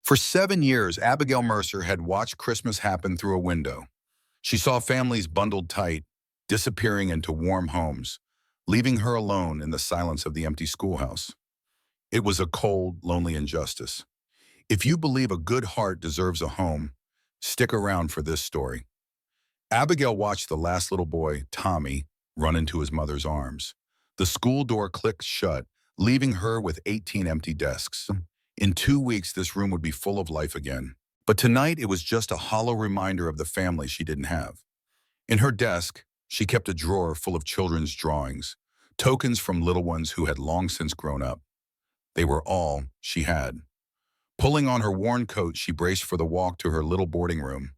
For 7 years, Abigail Mercer had watched Christmas happen through a window. She saw families bundled tight, disappearing into warm homes, leaving her alone in the silence of the empty schoolhouse. It was a cold, lonely injustice. If you believe a good heart deserves a home, stick around for this story. Abigail watched the last little boy, Tommy, run into his mother's arms. The school door clicked shut, leaving her with 18 empty desks. In 2 weeks, this room would be full of life again. But tonight, it was just a hollow reminder of the family she didn't have. In her desk, she kept a drawer full of children's drawings, tokens from little ones who had long since grown up. They were all she had. Pulling on her worn coat, she braced for the walk to her little boarding room.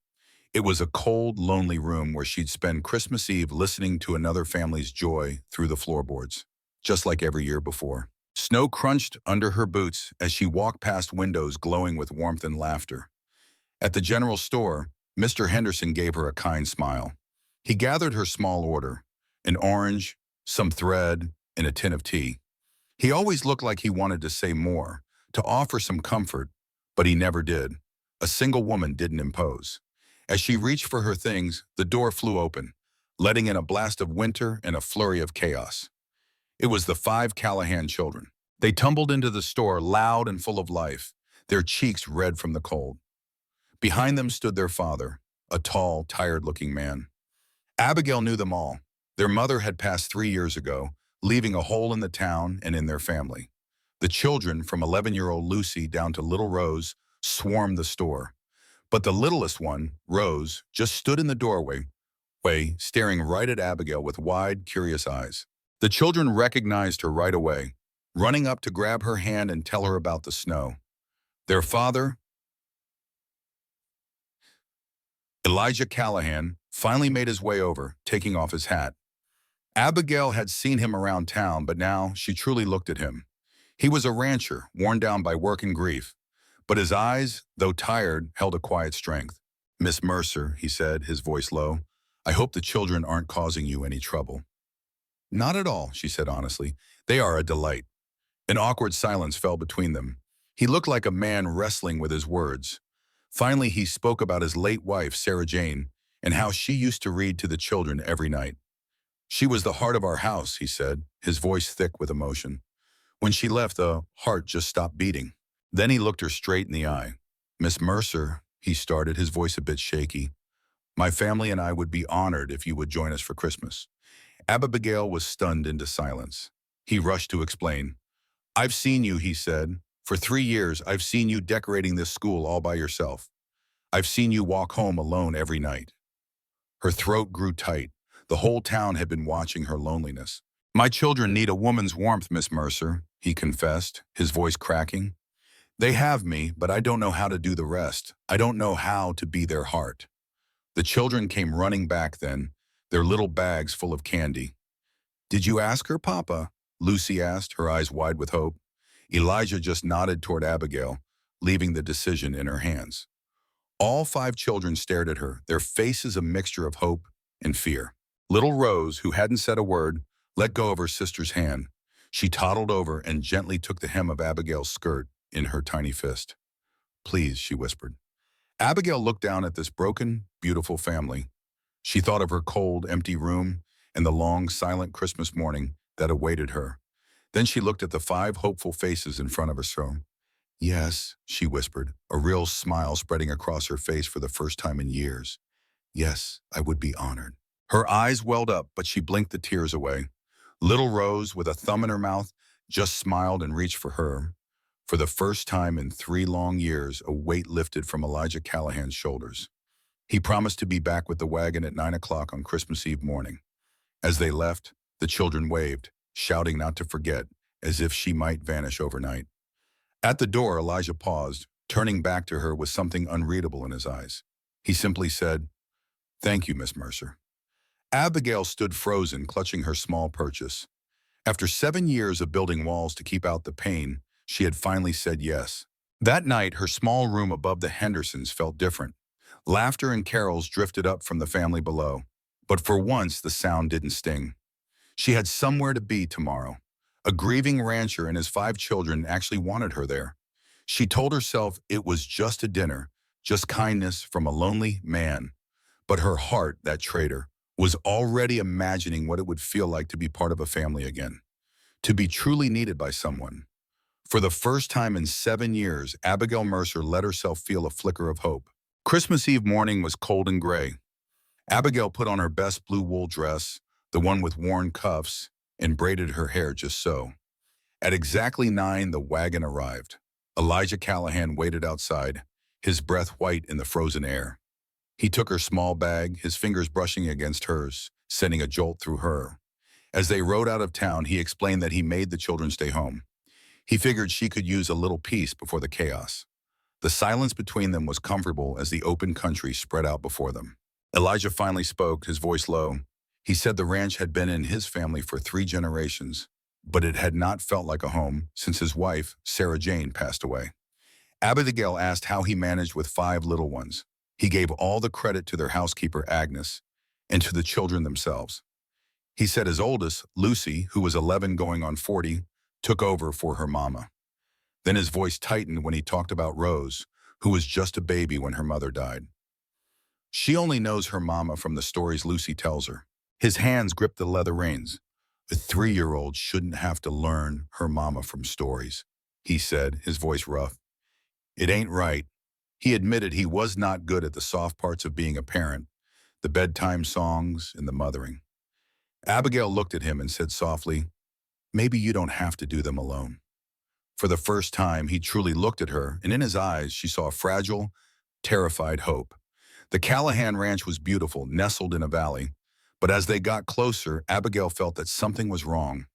It was a cold, lonely room where she'd spend Christmas Eve listening to another family's joy through the floorboards, just like every year before. Snow crunched under her boots as she walked past windows glowing with warmth and laughter. At the general store, Mr. Henderson gave her a kind smile. He gathered her small order, an orange, some thread, and a tin of tea. He always looked like he wanted to say more, to offer some comfort, but he never did. A single woman didn't impose. As she reached for her things, the door flew open, letting in a blast of winter and a flurry of chaos. It was the 5 Callahan children. They tumbled into the store loud and full of life, their cheeks red from the cold. Behind them stood their father, a tall, tired-looking man. Abigail knew them all. Their mother had passed 3 years ago, leaving a hole in the town and in their family. The children, from 11-year-old Lucy down to little Rose, swarmed the store. But the littlest one, Rose, just stood in the doorway, staring right at Abigail with wide, curious eyes. The children recognized her right away, running up to grab her hand and tell her about the snow. Their father, Elijah Callahan, finally made his way over, taking off his hat. Abigail had seen him around town, but now she truly looked at him. He was a rancher, worn down by work and grief, but his eyes, though tired, held a quiet strength. "Miss Mercer," he said, his voice low, "I hope the children aren't causing you any trouble." "Not at all," she said honestly. "They are a delight." An awkward silence fell between them. He looked like a man wrestling with his words. Finally, he spoke about his late wife, Sarah Jane, and how she used to read to the children every night. "She was the heart of our house," he said, his voice thick with emotion. "When she left, the heart just stopped beating." Then he looked her straight in the eye. "Miss Mercer," he started, his voice a bit shaky, "my family and I would be honored if you would join us for Christmas." Abigail was stunned into silence. He rushed to explain. "I've seen you," he said. "For 3 years, I've seen you decorating this school all by yourself. I've seen you walk home alone every night." Her throat grew tight. The whole town had been watching her loneliness. "My children need a woman's warmth, Miss Mercer," he confessed, his voice cracking. "They have me, but I don't know how to do the rest. I don't know how to be their heart." The children came running back then, their little bags full of candy. "Did you ask her, Papa?" Lucy asked, her eyes wide with hope. Elijah just nodded toward Abigail, leaving the decision in her hands. All 5 children stared at her, their faces a mixture of hope and fear. Little Rose, who hadn't said a word, let go of her sister's hand. She toddled over and gently took the hem of Abigail's skirt in her tiny fist. "Please," she whispered. Abigail looked down at this broken, beautiful family. She thought of her cold, empty room and the long, silent Christmas morning that awaited her. Then she looked at the 5 hopeful faces in front of her. "Yes," she whispered, a real smile spreading across her face for the first time in years. "Yes, I would be honored." Her eyes welled up, but she blinked the tears away. Little Rose, with a thumb in her mouth, just smiled and reached for her. For the first time in 3 long years, a weight lifted from Elijah Callahan's shoulders. He promised to be back with the wagon at 9 o'clock on Christmas Eve morning. As they left, the children waved, shouting not to forget, as if she might vanish overnight. At the door, Elijah paused, turning back to her with something unreadable in his eyes. He simply said, "Thank you, Miss Mercer." Abigail stood frozen, clutching her small purchase. After 7 years of building walls to keep out the pain, she had finally said yes. That night, her small room above the Hendersons felt different. Laughter and carols drifted up from the family below. But for once, the sound didn't sting. She had somewhere to be tomorrow. A grieving rancher and his 5 children actually wanted her there. She told herself it was just a dinner, just kindness from a lonely man. But her heart, that traitor, was already imagining what it would feel like to be part of a family again, to be truly needed by someone. For the first time in 7 years, Abigail Mercer let herself feel a flicker of hope. Christmas Eve morning was cold and gray. Abigail put on her best blue wool dress, the one with worn cuffs, and braided her hair just so. At exactly 9, the wagon arrived. Elijah Callahan waited outside, his breath white in the frozen air. He took her small bag, his fingers brushing against hers, sending a jolt through her. As they rode out of town, he explained that he made the children stay home. He figured she could use a little peace before the chaos. The silence between them was comfortable as the open country spread out before them. Elijah finally spoke, his voice low. He said the ranch had been in his family for 3 generations, but it had not felt like a home since his wife, Sarah Jane, passed away. Abigail asked how he managed with 5 little ones. He gave all the credit to their housekeeper, Agnes, and to the children themselves. He said his oldest, Lucy, who was 11 going on 40, took over for her mama. Then his voice tightened when he talked about Rose, who was just a baby when her mother died. She only knows her mama from the stories Lucy tells her. His hands gripped the leather reins. A 3-year-old shouldn't have to learn her mama from stories, he said, his voice rough. It ain't right. He admitted he was not good at the soft parts of being a parent, the bedtime songs and the mothering. Abigail looked at him and said softly, maybe you don't have to do them alone. For the first time, he truly looked at her, and in his eyes, she saw a fragile, terrified hope. The Callahan Ranch was beautiful, nestled in a valley, but as they got closer, Abigail felt that something was wrong.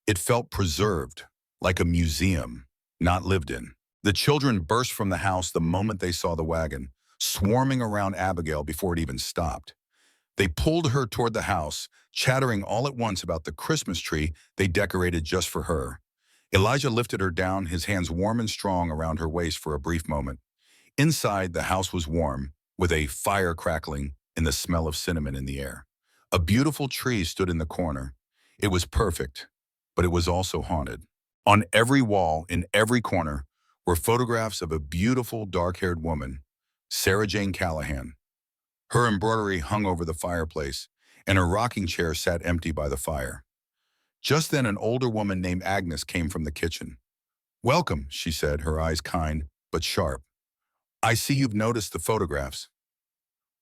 It felt preserved, like a museum, not lived in. The children burst from the house the moment they saw the wagon, swarming around Abigail before it even stopped. They pulled her toward the house, chattering all at once about the Christmas tree they decorated just for her. Elijah lifted her down, his hands warm and strong around her waist for a brief moment. Inside, the house was warm, with a fire crackling and the smell of cinnamon in the air. A beautiful tree stood in the corner. It was perfect, but it was also haunted. On every wall, in every corner, were photographs of a beautiful dark-haired woman, Sarah Jane Callahan. Her embroidery hung over the fireplace, and her rocking chair sat empty by the fire. Just then, an older woman named Agnes came from the kitchen. Welcome, she said, her eyes kind but sharp. I see you've noticed the photographs.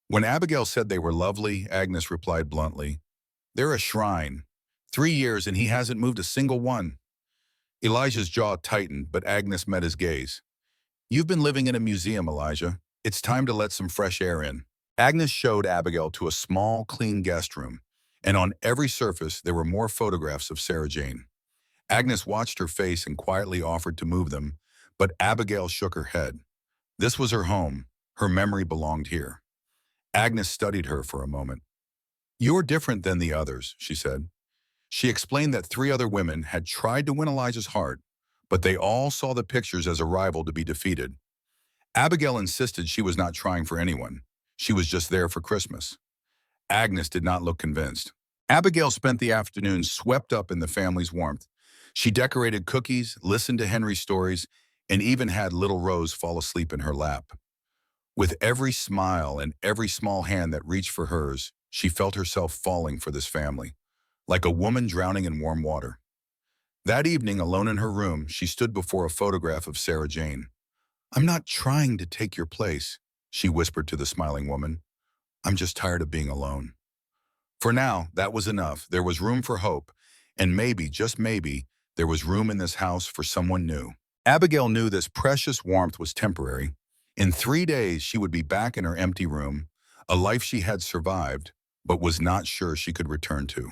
When Abigail said they were lovely, Agnes replied bluntly, they're a shrine. 3 years and he hasn't moved a single one. Elijah's jaw tightened, but Agnes met his gaze. You've been living in a museum, Elijah. It's time to let some fresh air in. Agnes showed Abigail to a small, clean guest room, and on every surface there were more photographs of Sarah Jane. Agnes watched her face and quietly offered to move them, but Abigail shook her head. This was her home. Her memory belonged here. Agnes studied her for a moment. You're different than the others, she said. She explained that 3 other women had tried to win Elijah's heart, but they all saw the pictures as a rival to be defeated. Abigail insisted she was not trying for anyone. She was just there for Christmas. Agnes did not look convinced. Abigail spent the afternoon swept up in the family's warmth. She decorated cookies, listened to Henry's stories, and even had little Rose fall asleep in her lap. With every smile and every small hand that reached for hers, she felt herself falling for this family, like a woman drowning in warm water. That evening, alone in her room, she stood before a photograph of Sarah Jane. I'm not trying to take your place, she whispered to the smiling woman. I'm just tired of being alone. For now, that was enough. There was room for hope, and maybe, just maybe, there was room in this house for someone new. Abigail knew this precious warmth was temporary. In 3 days, she would be back in her empty room, a life she had survived, but was not sure she could return to.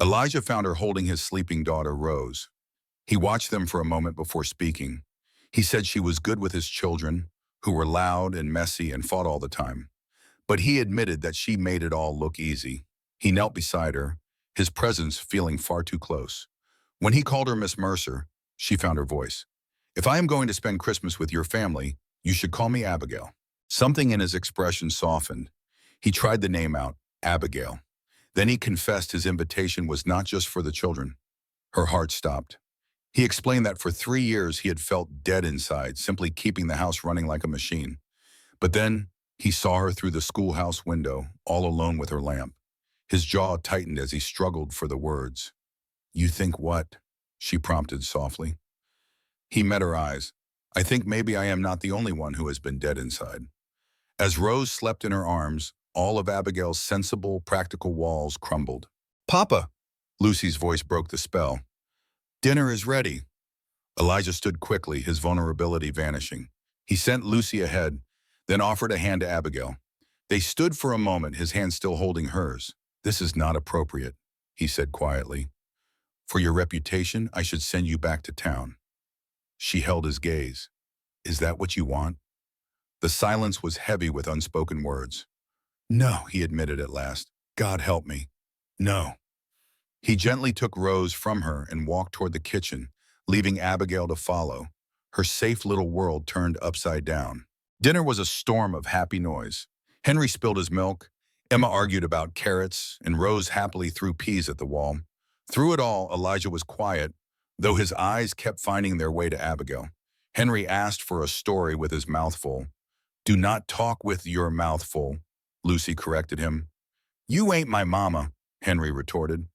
Elijah found her holding his sleeping daughter, Rose. He watched them for a moment before speaking. He said she was good with his children, who were loud and messy and fought all the time. But he admitted that she made it all look easy. He knelt beside her, his presence feeling far too close. When he called her Miss Mercer, she found her voice. If I am going to spend Christmas with your family, you should call me Abigail. Something in his expression softened. He tried the name out, Abigail. Then he confessed his invitation was not just for the children. Her heart stopped. He explained that for 3 years he had felt dead inside, simply keeping the house running like a machine. But then he saw her through the schoolhouse window, all alone with her lamp. His jaw tightened as he struggled for the words. "You think what?" she prompted softly. He met her eyes. "I think maybe I am not the only one who has been dead inside." As Rose slept in her arms, all of Abigail's sensible, practical walls crumbled. "Papa!" Lucy's voice broke the spell. "Dinner is ready." Elijah stood quickly, his vulnerability vanishing. He sent Lucy ahead, then offered a hand to Abigail. They stood for a moment, his hand still holding hers. "This is not appropriate," he said quietly. "For your reputation, I should send you back to town." She held his gaze. "Is that what you want?" The silence was heavy with unspoken words. "No," he admitted at last. "God help me. No." He gently took Rose from her and walked toward the kitchen, leaving Abigail to follow. Her safe little world turned upside down. Dinner was a storm of happy noise. Henry spilled his milk, Emma argued about carrots, and Rose happily threw peas at the wall. Through it all, Elijah was quiet, though his eyes kept finding their way to Abigail. Henry asked for a story with his mouth full. "Do not talk with your mouth full," Lucy corrected him. "You ain't my mama," Henry retorted.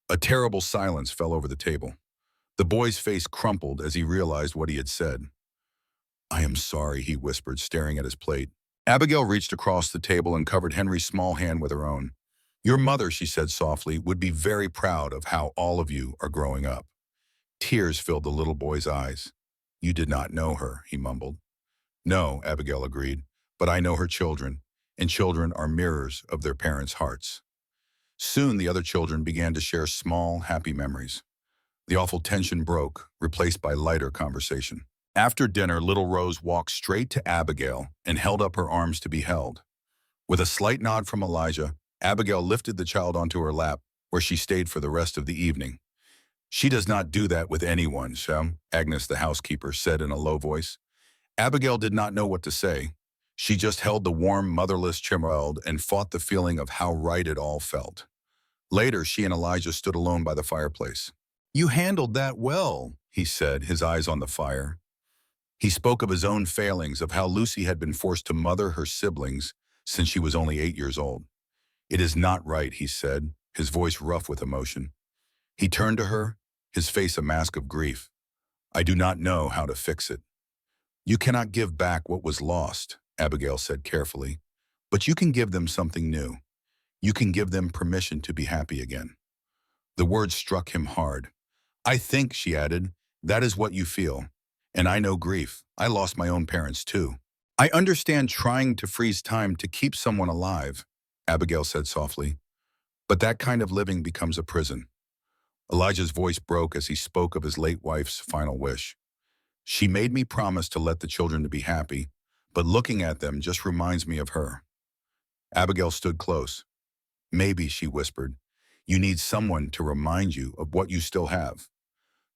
A terrible silence fell over the table. The boy's face crumpled as he realized what he had said. "I am sorry," he whispered, staring at his plate. Abigail reached across the table and covered Henry's small hand with her own. "Your mother," she said softly, "would be very proud of how all of you are growing up." Tears filled the little boy's eyes. "You did not know her," he mumbled. "No," Abigail agreed, "but I know her children, and children are mirrors of their parents' hearts." Soon the other children began to share small, happy memories. The awful tension broke, replaced by lighter conversation. After dinner, little Rose walked straight to Abigail and held up her arms to be held. With a slight nod from Elijah, Abigail lifted the child onto her lap, where she stayed for the rest of the evening. "She does not do that with anyone, Shem," Agnes, the housekeeper, said in a low voice. Abigail did not know what to say. She just held the warm, motherless child and fought the feeling of how right it all felt. Later, she and Elijah stood alone by the fireplace. "You handled that well," he said, his eyes on the fire. He spoke of his own failings, of how Lucy had been forced to mother her siblings since she was only 8 years old. "It is not right," he said, his voice rough with emotion. He turned to her, his face a mask of grief. "I do not know how to fix it." "You cannot give back what was lost," Abigail said carefully, "but you can give them something new. You can give them permission to be happy again." The words struck him hard. "I think," she added, "that is what you feel. And I know grief. I lost my own parents too." "I understand trying to freeze time to keep someone alive," Abigail said softly, "but that kind of living becomes a prison." Elijah's voice broke as he spoke of his late wife's final wish. "She made me promise to let the children to be happy, but looking at them just reminds me of her." Abigail stood close. "Maybe," she whispered, "you need someone to remind you of what you still have."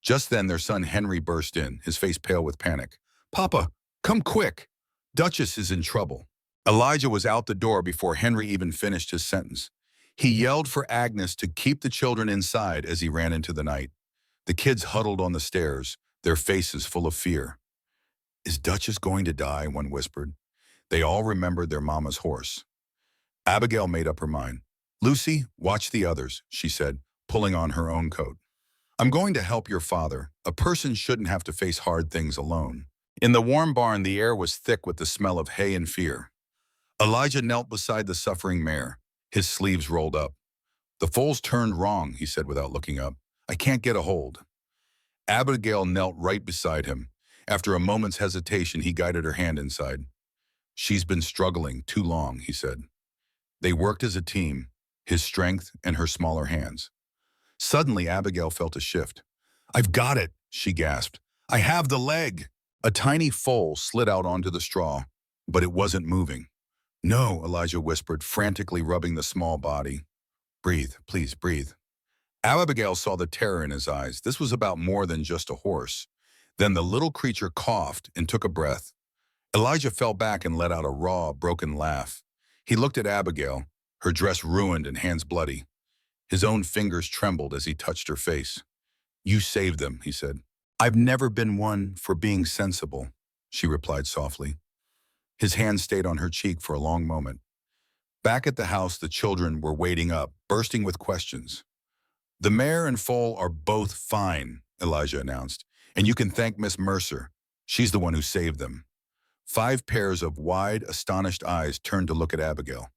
Just then their son Henry burst in, his face pale with panic. "Papa, come quick! Duchess is in trouble." Elijah was out the door before Henry even finished his sentence. He yelled for Agnes to keep the children inside as he ran into the night. The kids huddled on the stairs, their faces full of fear. "Is Duchess going to die?" one whispered. They all remembered their mama's horse. Abigail made up her mind. "Lucy, watch the others," she said, pulling on her own coat. "I'm going to help your father. A person shouldn't have to face hard things alone." In the warm barn, the air was thick with the smell of hay and fear. Elijah knelt beside the suffering mare, his sleeves rolled up. "The foal's turned wrong," he said without looking up. "I can't get a hold." Abigail knelt right beside him. After a moment's hesitation, he guided her hand inside. "She's been struggling too long," he said. They worked as a team, his strength and her smaller hands. Suddenly, Abigail felt a shift. "I've got it," she gasped. "I have the leg." A tiny foal slid out onto the straw, but it wasn't moving. "No," Elijah whispered, frantically rubbing the small body. "Breathe, please breathe." Abigail saw the terror in his eyes. This was about more than just a horse. Then the little creature coughed and took a breath. Elijah fell back and let out a raw, broken laugh. He looked at Abigail, her dress ruined and hands bloody. His own fingers trembled as he touched her face. "You saved them," he said. I've never been one for being sensible, she replied softly. His hand stayed on her cheek for a long moment. Back at the house, the children were waiting up, bursting with questions. The mayor and foal are both fine, Elijah announced, and you can thank Miss Mercer. She's the one who saved them. 5 pairs of wide, astonished eyes turned to look at Abigail.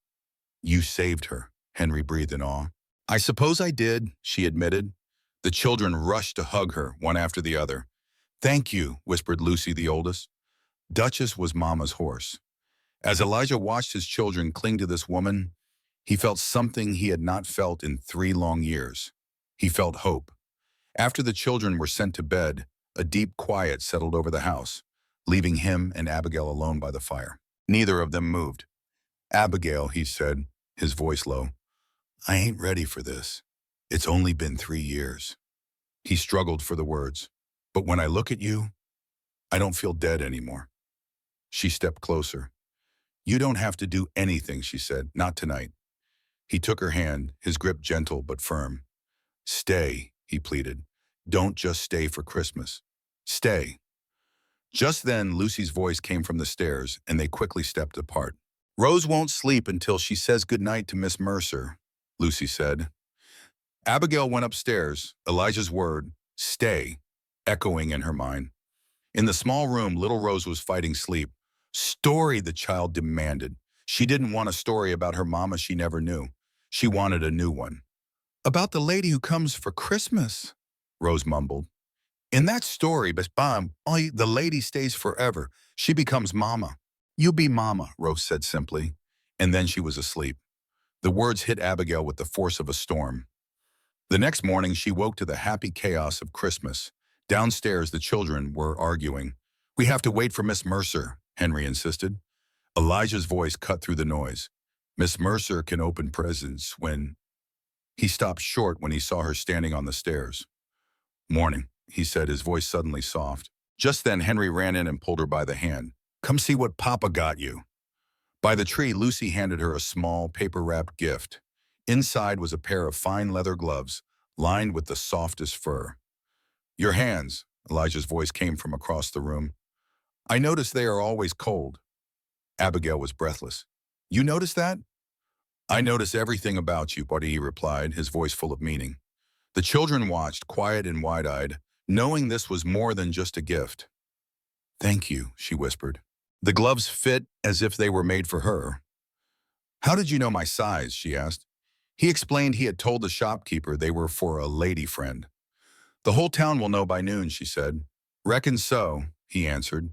You saved her, Henry breathed in awe. I suppose I did, she admitted. The children rushed to hug her, one after the other. Thank you, whispered Lucy, the oldest. Duchess was Mama's horse. As Elijah watched his children cling to this woman, he felt something he had not felt in 3 long years. He felt hope. After the children were sent to bed, a deep quiet settled over the house, leaving him and Abigail alone by the fire. Neither of them moved. Abigail, he said, his voice low, I ain't ready for this. It's only been 3 years. He struggled for the words. But when I look at you, I don't feel dead anymore. She stepped closer. You don't have to do anything, she said, not tonight. He took her hand, his grip gentle but firm. Stay, he pleaded. Don't just stay for Christmas. Stay. Just then, Lucy's voice came from the stairs, and they quickly stepped apart. Rose won't sleep until she says goodnight to Miss Mercer, Lucy said. Abigail went upstairs, Elijah's word, stay, echoing in her mind. In the small room, little Rose was fighting sleep. Story, the child demanded. She didn't want a story about her mama she never knew. She wanted a new one. About the lady who comes for Christmas, Rose mumbled. In that story, the lady stays forever. She becomes mama. You be mama, Rose said simply. And then she was asleep. The words hit Abigail with the force of a storm. The next morning, she woke to the happy chaos of Christmas. Downstairs, the children were arguing. We have to wait for Miss Mercer, Henry insisted. Elijah's voice cut through the noise. Miss Mercer can open presents when... He stopped short when he saw her standing on the stairs. Morning, he said, his voice suddenly soft. Just then, Henry ran in and pulled her by the hand. Come see what Papa got you. By the tree, Lucy handed her a small, paper-wrapped gift. Inside was a pair of fine leather gloves, lined with the softest fur. Your hands, Elijah's voice came from across the room. I notice they are always cold. Abigail was breathless. You notice that? I notice everything about you, Buddy, he replied, his voice full of meaning. The children watched, quiet and wide-eyed, knowing this was more than just a gift. Thank you, she whispered. The gloves fit as if they were made for her. How did you know my size, she asked. He explained he had told the shopkeeper they were for a lady friend. The whole town will know by noon, she said. Reckon so, he answered,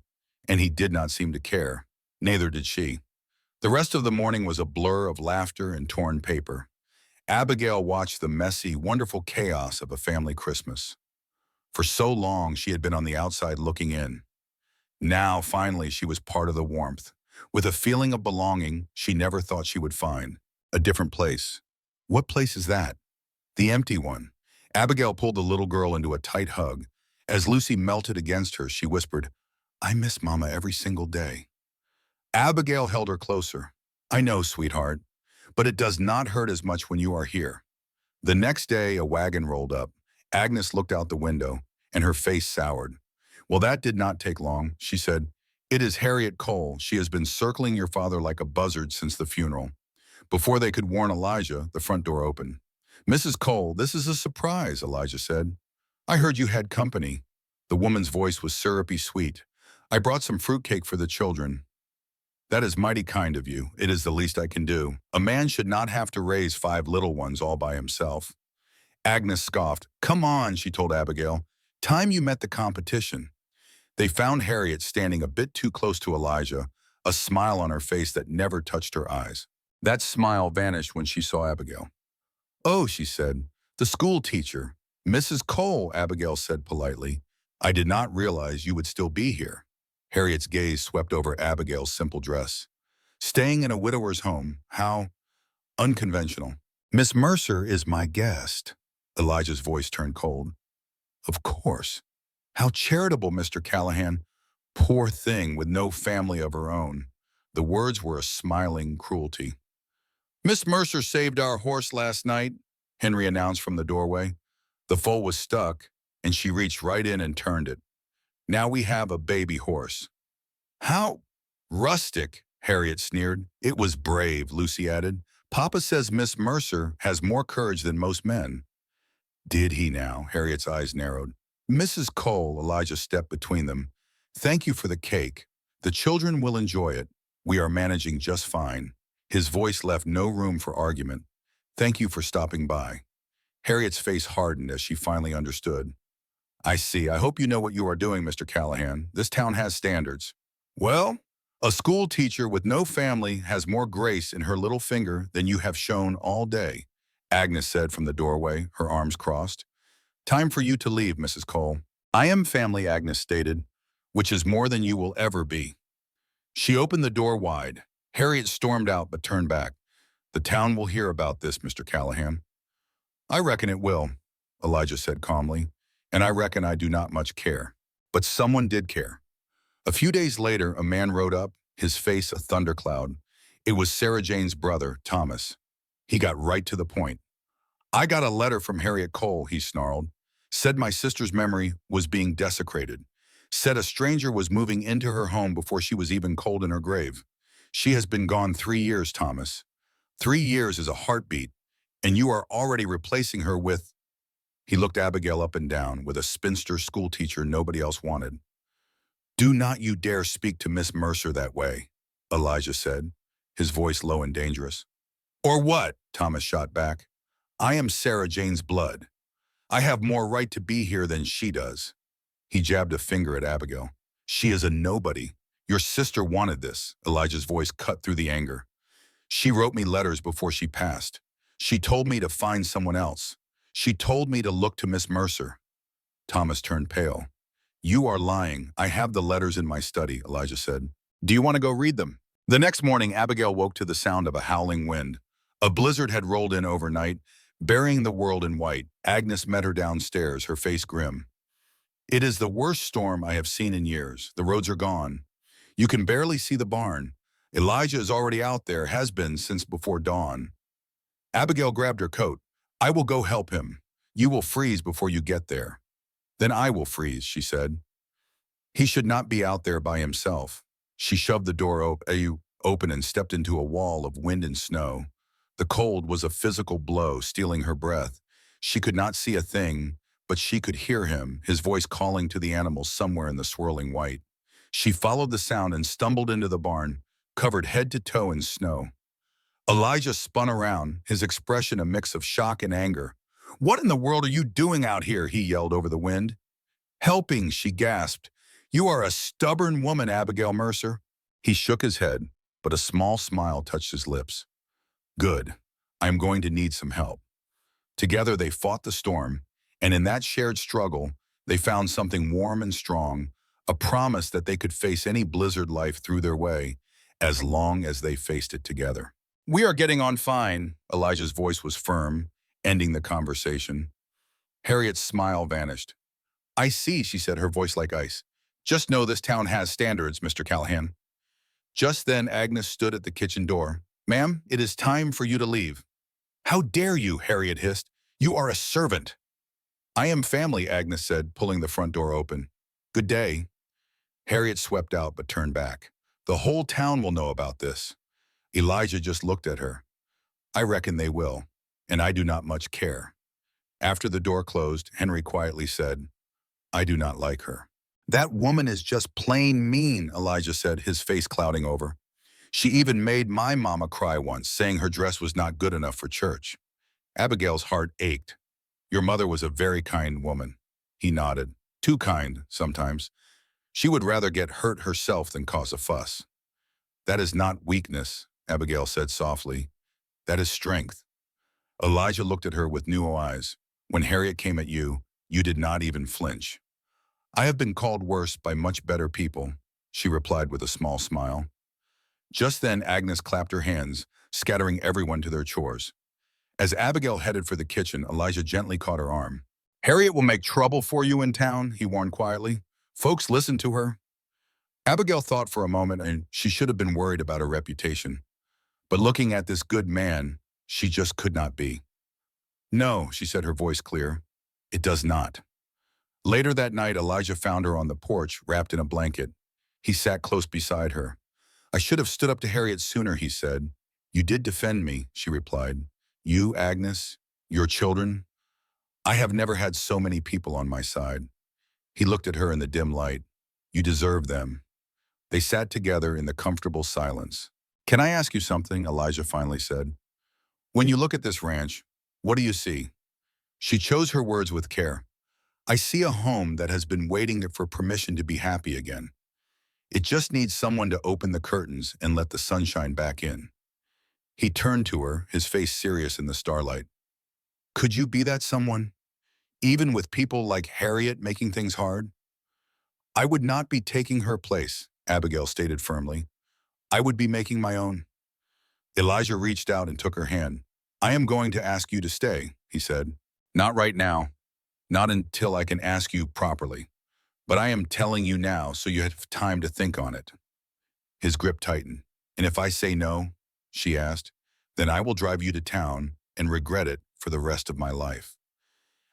and he did not seem to care. Neither did she. The rest of the morning was a blur of laughter and torn paper. Abigail watched the messy, wonderful chaos of a family Christmas. For so long, she had been on the outside looking in. Now, finally, she was part of the warmth, with a feeling of belonging she never thought she would find. A different place. What place is that? The empty one. Abigail pulled the little girl into a tight hug. As Lucy melted against her, she whispered, I miss Mama every single day. Abigail held her closer. I know, sweetheart, but it does not hurt as much when you are here. The next day, a wagon rolled up. Agnes looked out the window, and her face soured. Well, that did not take long, she said. It is Harriet Cole. She has been circling your father like a buzzard since the funeral. Before they could warn Elijah, the front door opened. Mrs. Cole, this is a surprise, Elijah said. I heard you had company. The woman's voice was syrupy sweet. I brought some fruitcake for the children. That is mighty kind of you. It is the least I can do. A man should not have to raise 5 little ones all by himself. Agnes scoffed. Come on, she told Abigail. Time you met the competition. They found Harriet standing a bit too close to Elijah, a smile on her face that never touched her eyes. That smile vanished when she saw Abigail. Oh, she said, the school teacher. Mrs. Cole, Abigail said politely. I did not realize you would still be here. Harriet's gaze swept over Abigail's simple dress. Staying in a widower's home, how unconventional. Miss Mercer is my guest. Elijah's voice turned cold. Of course. How charitable, Mr. Callahan. Poor thing with no family of her own. The words were a smiling cruelty. Miss Mercer saved our horse last night, Henry announced from the doorway. The foal was stuck, and she reached right in and turned it. Now we have a baby horse. How rustic, Harriet sneered. It was brave, Lucy added. Papa says Miss Mercer has more courage than most men. Did he now? Harriet's eyes narrowed. Mrs. Cole, Elijah stepped between them. Thank you for the cake. The children will enjoy it. We are managing just fine. His voice left no room for argument. Thank you for stopping by. Harriet's face hardened as she finally understood. I see. I hope you know what you are doing, Mr. Callahan. This town has standards. Well, a school teacher with no family has more grace in her little finger than you have shown all day, Agnes said from the doorway, her arms crossed. Time for you to leave, Mrs. Cole. I am family, Agnes stated, which is more than you will ever be. She opened the door wide. Harriet stormed out but turned back. The town will hear about this, Mr. Callahan. I reckon it will, Elijah said calmly, and I reckon I do not much care. But someone did care. A few days later, a man rode up, his face a thundercloud. It was Sarah Jane's brother, Thomas. He got right to the point. I got a letter from Harriet Cole, he snarled. Said my sister's memory was being desecrated. Said a stranger was moving into her home before she was even cold in her grave. She has been gone 3 years, Thomas. 3 years is a heartbeat, and you are already replacing her with... He looked Abigail up and down with a spinster schoolteacher nobody else wanted. Do not you dare speak to Miss Mercer that way, Elijah said, his voice low and dangerous. Or what? Thomas shot back. I am Sarah Jane's blood. I have more right to be here than she does. He jabbed a finger at Abigail. She is a nobody. Your sister wanted this, Elijah's voice cut through the anger. She wrote me letters before she passed. She told me to find someone else. She told me to look to Miss Mercer. Thomas turned pale. You are lying. I have the letters in my study, Elijah said. Do you want to go read them? The next morning, Abigail woke to the sound of a howling wind. A blizzard had rolled in overnight, burying the world in white. Agnes met her downstairs, her face grim. It is the worst storm I have seen in years. The roads are gone. You can barely see the barn. Elijah is already out there, has been since before dawn. Abigail grabbed her coat. I will go help him. You will freeze before you get there. Then I will freeze, she said. He should not be out there by himself. She shoved the door open and stepped into a wall of wind and snow. The cold was a physical blow, stealing her breath. She could not see a thing, but she could hear him, his voice calling to the animals somewhere in the swirling white. She followed the sound and stumbled into the barn, covered head to toe in snow. Elijah spun around, his expression a mix of shock and anger. What in the world are you doing out here? He yelled over the wind. Helping, she gasped. You are a stubborn woman, Abigail Mercer. He shook his head, but a small smile touched his lips. Good. I am going to need some help. Together they fought the storm, and in that shared struggle, they found something warm and strong, a promise that they could face any blizzard life through their way, as long as they faced it together. We are getting on fine, Elijah's voice was firm, ending the conversation. Harriet's smile vanished. I see, she said, her voice like ice. Just know this town has standards, Mr. Callahan. Just then, Agnes stood at the kitchen door. Ma'am, it is time for you to leave. How dare you, Harriet hissed. You are a servant. I am family, Agnes said, pulling the front door open. Good day. Harriet swept out but turned back. The whole town will know about this. Elijah just looked at her. I reckon they will, and I do not much care. After the door closed, Henry quietly said, I do not like her. That woman is just plain mean, Elijah said, his face clouding over. She even made my mama cry once, saying her dress was not good enough for church. Abigail's heart ached. Your mother was a very kind woman. He nodded. Too kind, sometimes. She would rather get hurt herself than cause a fuss. That is not weakness, Abigail said softly. That is strength. Elijah looked at her with new eyes. When Harriet came at you, you did not even flinch. I have been called worse by much better people, she replied with a small smile. Just then, Agnes clapped her hands, scattering everyone to their chores. As Abigail headed for the kitchen, Elijah gently caught her arm. Harriet will make trouble for you in town, he warned quietly. Folks listen to her. Abigail thought for a moment, and she should have been worried about her reputation. But looking at this good man, she just could not be. No, she said, her voice clear. It does not. Later that night, Elijah found her on the porch, wrapped in a blanket. He sat close beside her. "I should have stood up to Harriet sooner," he said. "You did defend me," she replied. "You, Agnes, your children. I have never had so many people on my side." He looked at her in the dim light. "You deserve them." They sat together in the comfortable silence. "Can I ask you something?" Elijah finally said. "When you look at this ranch, what do you see?" She chose her words with care. "I see a home that has been waiting for permission to be happy again. It just needs someone to open the curtains and let the sunshine back in." He turned to her, his face serious in the starlight. "Could you be that someone? Even with people like Harriet making things hard?" "I would not be taking her place," Abigail stated firmly. "I would be making my own." Elijah reached out and took her hand. "I am going to ask you to stay," he said. "Not right now. Not until I can ask you properly. But I am telling you now so you have time to think on it." His grip tightened. "And if I say no," she asked, "then I will drive you to town and regret it for the rest of my life."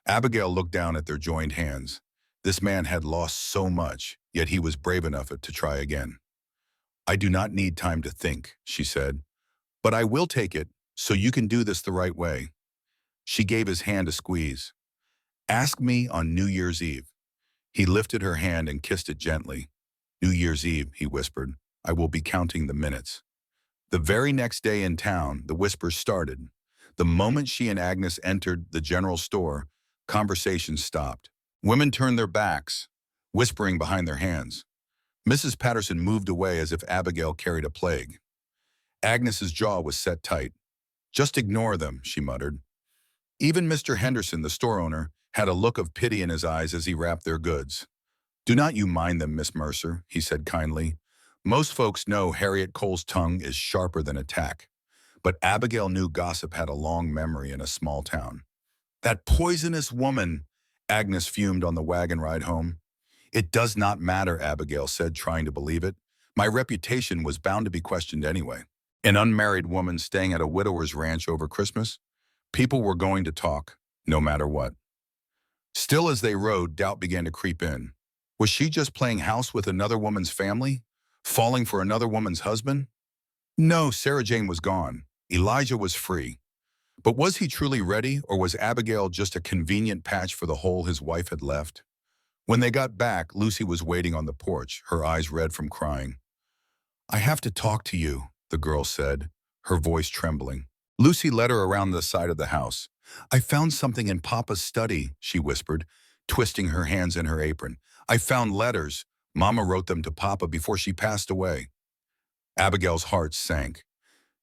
Abigail looked down at their joined hands. This man had lost so much, yet he was brave enough to try again. "I do not need time to think," she said, "but I will take it so you can do this the right way." She gave his hand a squeeze. "Ask me on New Year's Eve." He lifted her hand and kissed it gently. "New Year's Eve," he whispered. "I will be counting the minutes." The very next day in town, the whispers started. The moment she and Agnes entered the general store, conversation stopped. Women turned their backs, whispering behind their hands. Mrs. Patterson moved away as if Abigail carried a plague. Agnes's jaw was set tight. "Just ignore them," she muttered. Even Mr. Henderson, the store owner, had a look of pity in his eyes as he wrapped their goods. "Do not you mind them, Miss Mercer," he said kindly. "Most folks know Harriet Cole's tongue is sharper than a tack." But Abigail knew gossip had a long memory in a small town. "That poisonous woman," Agnes fumed on the wagon ride home. "It does not matter," Abigail said, trying to believe it. "My reputation was bound to be questioned anyway. An unmarried woman staying at a widower's ranch over Christmas? People were going to talk, no matter what." Still as they rode, doubt began to creep in. Was she just playing house with another woman's family? Falling for another woman's husband? No, Sarah Jane was gone. Elijah was free. But was he truly ready, or was Abigail just a convenient patch for the hole his wife had left? When they got back, Lucy was waiting on the porch, her eyes red from crying. "I have to talk to you," the girl said, her voice trembling. Lucy led her around the side of the house. "I found something in Papa's study," she whispered, twisting her hands in her apron. "I found letters. Mama wrote them to Papa before she passed away." Abigail's heart sank.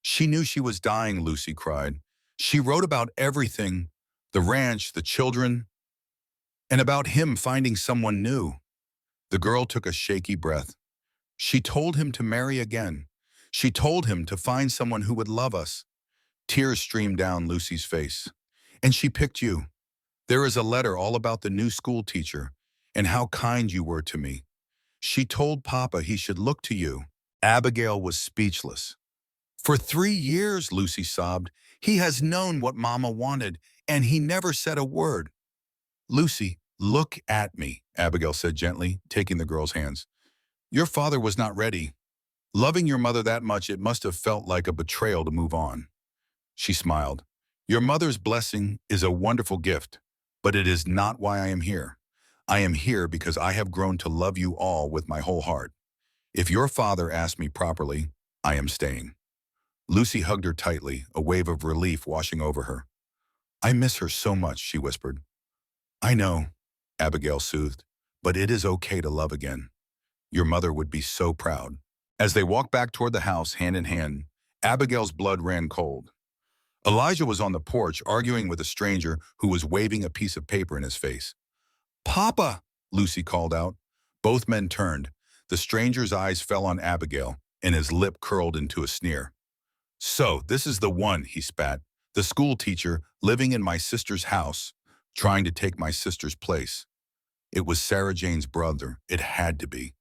"She knew she was dying," Lucy cried. "She wrote about everything, the ranch, the children, and about him finding someone new." The girl took a shaky breath. "She told him to marry again. She told him to find someone who would love us." Tears streamed down Lucy's face. "And she picked you. There is a letter all about the new school teacher and how kind you were to me. She told Papa he should look to you." Abigail was speechless. "For 3 years," Lucy sobbed, "he has known what Mama wanted, and he never said a word." "Lucy, look at me," Abigail said gently, taking the girl's hands. "Your father was not ready. Loving your mother that much, it must have felt like a betrayal to move on." She smiled. "Your mother's blessing is a wonderful gift, but it is not why I am here. I am here because I have grown to love you all with my whole heart. If your father asked me properly, I am staying." Lucy hugged her tightly, a wave of relief washing over her. "I miss her so much," she whispered. "I know," Abigail soothed, "but it is okay to love again. Your mother would be so proud." As they walked back toward the house, hand in hand, Abigail's blood ran cold. Elijah was on the porch arguing with a stranger who was waving a piece of paper in his face. "Papa!" Lucy called out. Both men turned. The stranger's eyes fell on Abigail, and his lip curled into a sneer. "So, this is the one," he spat. "The school teacher living in my sister's house, trying to take my sister's place." It was Sarah Jane's brother. It had to be.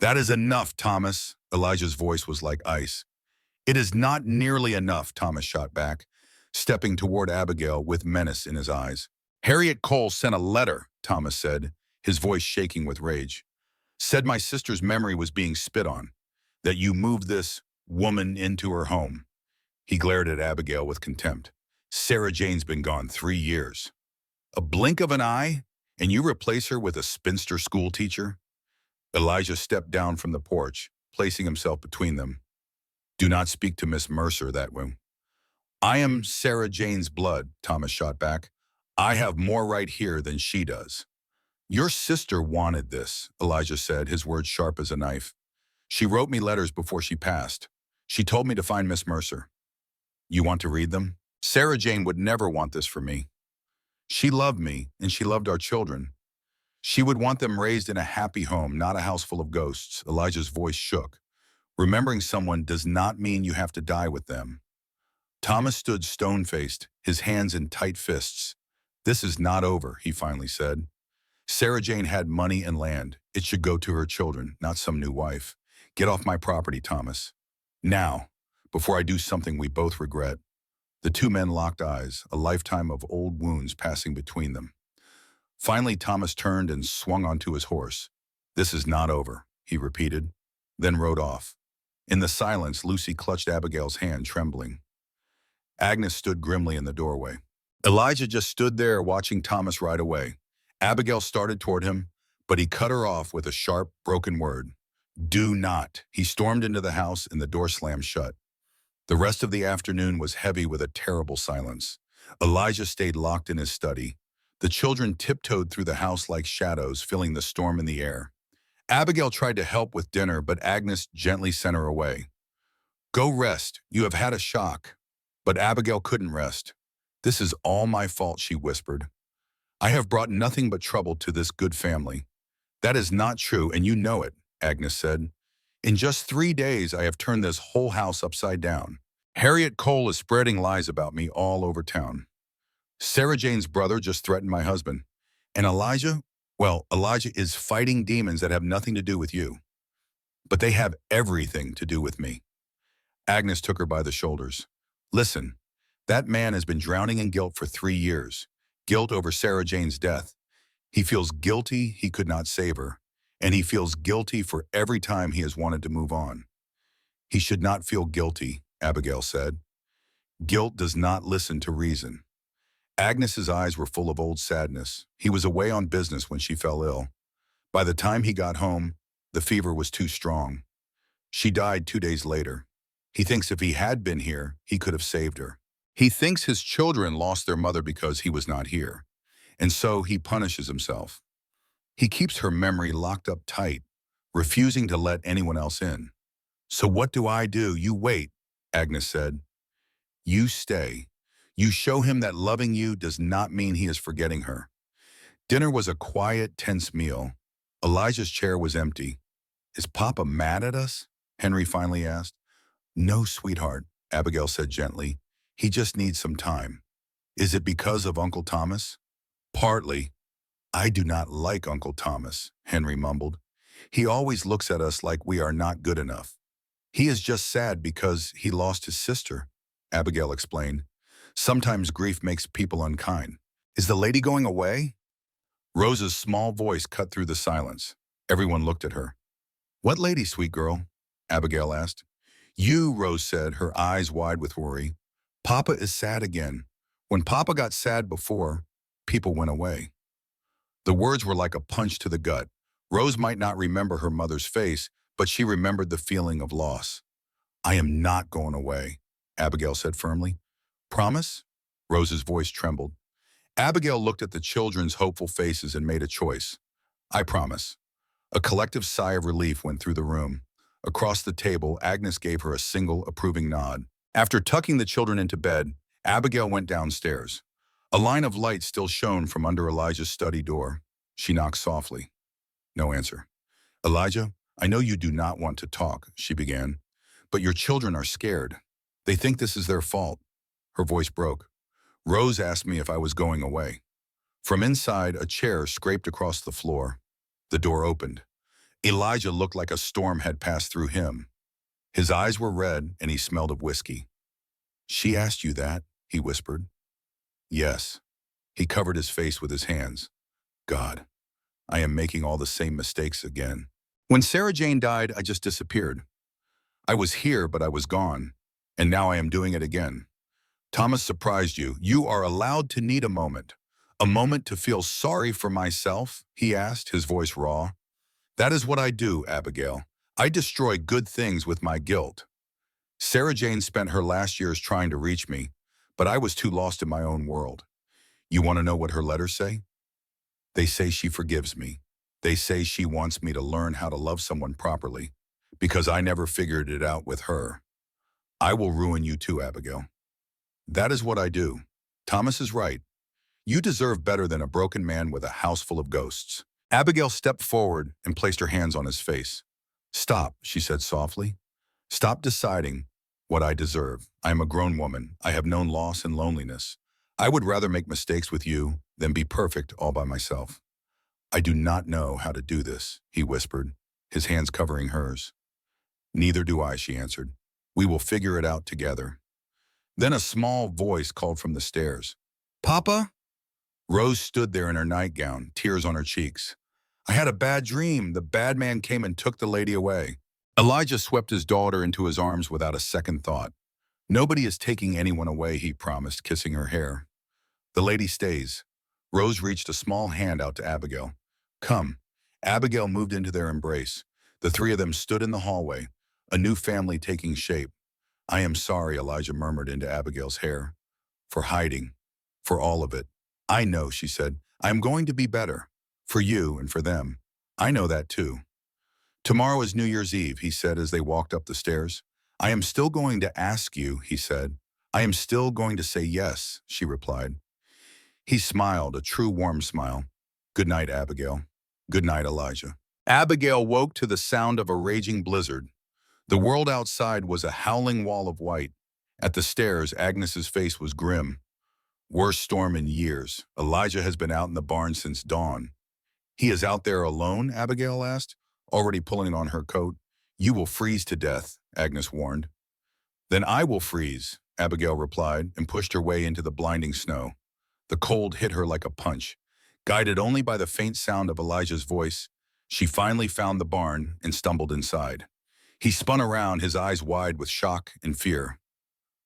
"That is enough, Thomas." Elijah's voice was like ice. "It is not nearly enough," Thomas shot back, stepping toward Abigail with menace in his eyes. "Harriet Cole sent a letter," Thomas said, his voice shaking with rage. Said my sister's memory was being spit on, that you moved this woman into her home. He glared at Abigail with contempt. Sarah Jane's been gone 3 years. A blink of an eye, and you replace her with a spinster school teacher? Elijah stepped down from the porch, placing himself between them. Do not speak to Miss Mercer that way. I am Sarah Jane's blood, Thomas shot back. I have more right here than she does. Your sister wanted this, Elijah said, his words sharp as a knife. She wrote me letters before she passed. She told me to find Miss Mercer. You want to read them? Sarah Jane would never want this for me. She loved me, and she loved our children. She would want them raised in a happy home, not a house full of ghosts. Elijah's voice shook. Remembering someone does not mean you have to die with them. Thomas stood stone-faced, his hands in tight fists. This is not over, he finally said. Sarah Jane had money and land. It should go to her children, not some new wife. Get off my property, Thomas. Now, before I do something we both regret. The two men locked eyes, a lifetime of old wounds passing between them. Finally, Thomas turned and swung onto his horse. This is not over, he repeated, then rode off. In the silence, Lucy clutched Abigail's hand, trembling. Agnes stood grimly in the doorway. Elijah just stood there watching Thomas ride away. Abigail started toward him, but he cut her off with a sharp, broken word. Do not. He stormed into the house and the door slammed shut. The rest of the afternoon was heavy with a terrible silence. Elijah stayed locked in his study. The children tiptoed through the house like shadows, filling the storm in the air. Abigail tried to help with dinner, but Agnes gently sent her away. Go rest. You have had a shock. But Abigail couldn't rest. This is all my fault, she whispered. I have brought nothing but trouble to this good family. That is not true, and you know it, Agnes said. In just 3 days, I have turned this whole house upside down. Harriet Cole is spreading lies about me all over town. Sarah Jane's brother just threatened my husband. And Elijah? Well, Elijah is fighting demons that have nothing to do with you. But they have everything to do with me. Agnes took her by the shoulders. Listen, that man has been drowning in guilt for 3 years. Guilt over Sarah Jane's death. He feels guilty he could not save her. And he feels guilty for every time he has wanted to move on. He should not feel guilty, Abigail said. Guilt does not listen to reason. Agnes's eyes were full of old sadness. He was away on business when she fell ill. By the time he got home, the fever was too strong. She died 2 days later. He thinks if he had been here, he could have saved her. He thinks his children lost their mother because he was not here. And so he punishes himself. He keeps her memory locked up tight, refusing to let anyone else in. So what do? You wait, Agnes said. You stay. You show him that loving you does not mean he is forgetting her. Dinner was a quiet, tense meal. Elijah's chair was empty. Is Papa mad at us? Henry finally asked. No, sweetheart, Abigail said gently. He just needs some time. Is it because of Uncle Thomas? Partly. I do not like Uncle Thomas, Henry mumbled. He always looks at us like we are not good enough. He is just sad because he lost his sister, Abigail explained. Sometimes grief makes people unkind. Is the lady going away? Rose's small voice cut through the silence. Everyone looked at her. What lady, sweet girl? Abigail asked. You, Rose said, her eyes wide with worry. Papa is sad again. When Papa got sad before, people went away. The words were like a punch to the gut. Rose might not remember her mother's face, but she remembered the feeling of loss. I am not going away, Abigail said firmly. Promise? Rose's voice trembled. Abigail looked at the children's hopeful faces and made a choice. I promise. A collective sigh of relief went through the room. Across the table, Agnes gave her a single approving nod. After tucking the children into bed, Abigail went downstairs. A line of light still shone from under Elijah's study door. She knocked softly. No answer. Elijah, I know you do not want to talk, she began, but your children are scared. They think this is their fault. Her voice broke. Rose asked me if I was going away. From inside, a chair scraped across the floor. The door opened. Elijah looked like a storm had passed through him. His eyes were red and he smelled of whiskey. She asked you that, he whispered. Yes. He covered his face with his hands. God, I am making all the same mistakes again. When Sarah Jane died, I just disappeared. I was here, but I was gone. And now I am doing it again. Thomas surprised you. You are allowed to need a moment. A moment to feel sorry for myself, he asked, his voice raw. That is what I do, Abigail. I destroy good things with my guilt. Sarah Jane spent her last years trying to reach me, but I was too lost in my own world. You want to know what her letters say? They say she forgives me. They say she wants me to learn how to love someone properly, because I never figured it out with her. I will ruin you too, Abigail. That is what I do. Thomas is right. You deserve better than a broken man with a house full of ghosts. Abigail stepped forward and placed her hands on his face. Stop, she said softly. Stop deciding what I deserve. I am a grown woman. I have known loss and loneliness. I would rather make mistakes with you than be perfect all by myself. I do not know how to do this, he whispered, his hands covering hers. Neither do I, she answered. We will figure it out together. Then a small voice called from the stairs. Papa? Rose stood there in her nightgown, tears on her cheeks. I had a bad dream. The bad man came and took the lady away. Elijah swept his daughter into his arms without a second thought. Nobody is taking anyone away, he promised, kissing her hair. The lady stays. Rose reached a small hand out to Abigail. Come. Abigail moved into their embrace. The three of them stood in the hallway, a new family taking shape. I am sorry, Elijah murmured into Abigail's hair. For hiding. For all of it. I know, she said. I am going to be better. For you and for them. I know that too. Tomorrow is New Year's Eve, he said as they walked up the stairs. I am still going to ask you, he said. I am still going to say yes, she replied. He smiled, a true warm smile. Good night, Abigail. Good night, Elijah. Abigail woke to the sound of a raging blizzard. The world outside was a howling wall of white. At the stairs, Agnes's face was grim. Worst storm in years. Elijah has been out in the barn since dawn. He is out there alone, Abigail asked, already pulling on her coat. You will freeze to death, Agnes warned. Then I will freeze, Abigail replied, and pushed her way into the blinding snow. The cold hit her like a punch. Guided only by the faint sound of Elijah's voice, she finally found the barn and stumbled inside. He spun around, his eyes wide with shock and fear.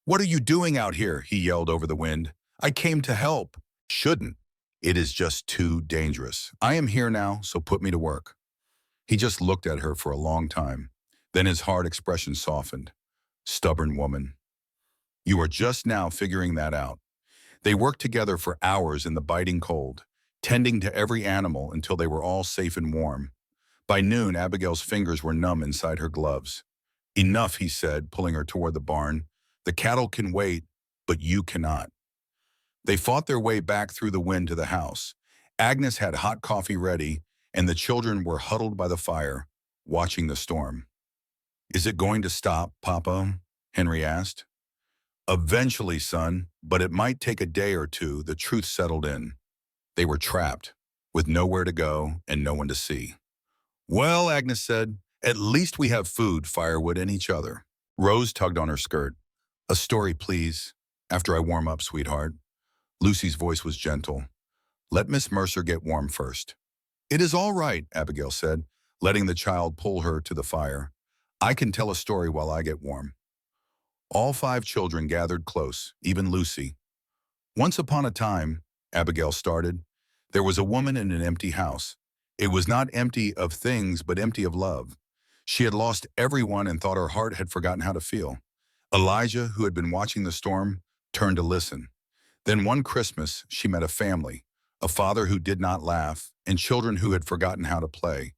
What are you doing out here? He yelled over the wind. I came to help. Shouldn't. It is just too dangerous. I am here now, so put me to work. He just looked at her for a long time. Then his hard expression softened. Stubborn woman. You are just now figuring that out. They worked together for hours in the biting cold, tending to every animal until they were all safe and warm. By noon, Abigail's fingers were numb inside her gloves. Enough, he said, pulling her toward the barn. The cattle can wait, but you cannot. They fought their way back through the wind to the house. Agnes had hot coffee ready, and the children were huddled by the fire, watching the storm. Is it going to stop, Papa? Henry asked. Eventually, son, but it might take a day or two. The truth settled in. They were trapped, with nowhere to go and no one to see. Well, Agnes said, at least we have food, firewood, and each other. Rose tugged on her skirt. A story, please, after I warm up, sweetheart. Lucy's voice was gentle. Let Miss Mercer get warm first. It is all right, Abigail said, letting the child pull her to the fire. I can tell a story while I get warm. All 5 children gathered close, even Lucy. Once upon a time, Abigail started, there was a woman in an empty house. It was not empty of things, but empty of love. She had lost everyone and thought her heart had forgotten how to feel. Elijah, who had been watching the storm, turned to listen. Then one Christmas, she met a family, a father who did not laugh, and children who had forgotten how to play.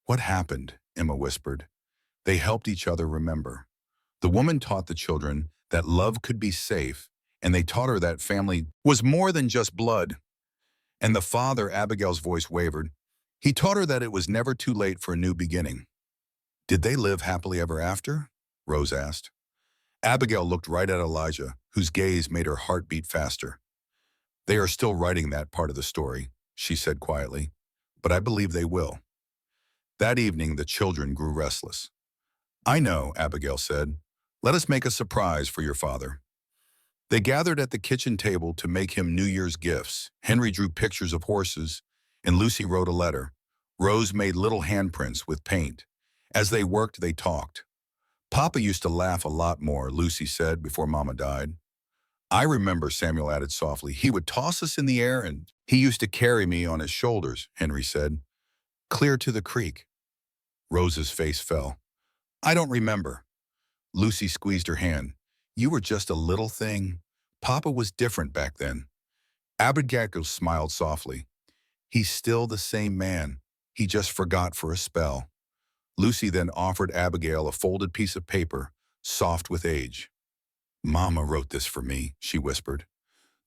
What happened? Emma whispered. They helped each other remember. The woman taught the children that love could be safe, and they taught her that family was more than just blood. And the father, Abigail's voice wavered, he taught her that it was never too late for a new beginning. Did they live happily ever after? Rose asked. Abigail looked right at Elijah, whose gaze made her heart beat faster. They are still writing that part of the story, she said quietly, but I believe they will. That evening, the children grew restless. I know, Abigail said. Let us make a surprise for your father. They gathered at the kitchen table to make him New Year's gifts. Henry drew pictures of horses, and Lucy wrote a letter. Rose made little handprints with paint. As they worked, they talked. Papa used to laugh a lot more, Lucy said before Mama died. I remember, Samuel added softly. He would toss us in the air and he used to carry me on his shoulders, Henry said. Clear to the creek. Rose's face fell. I don't remember. Lucy squeezed her hand. You were just a little thing. Papa was different back then. Abigail smiled softly. He's still the same man. He just forgot for a spell. Lucy then offered Abigail a folded piece of paper, soft with age. Mama wrote this for me, she whispered.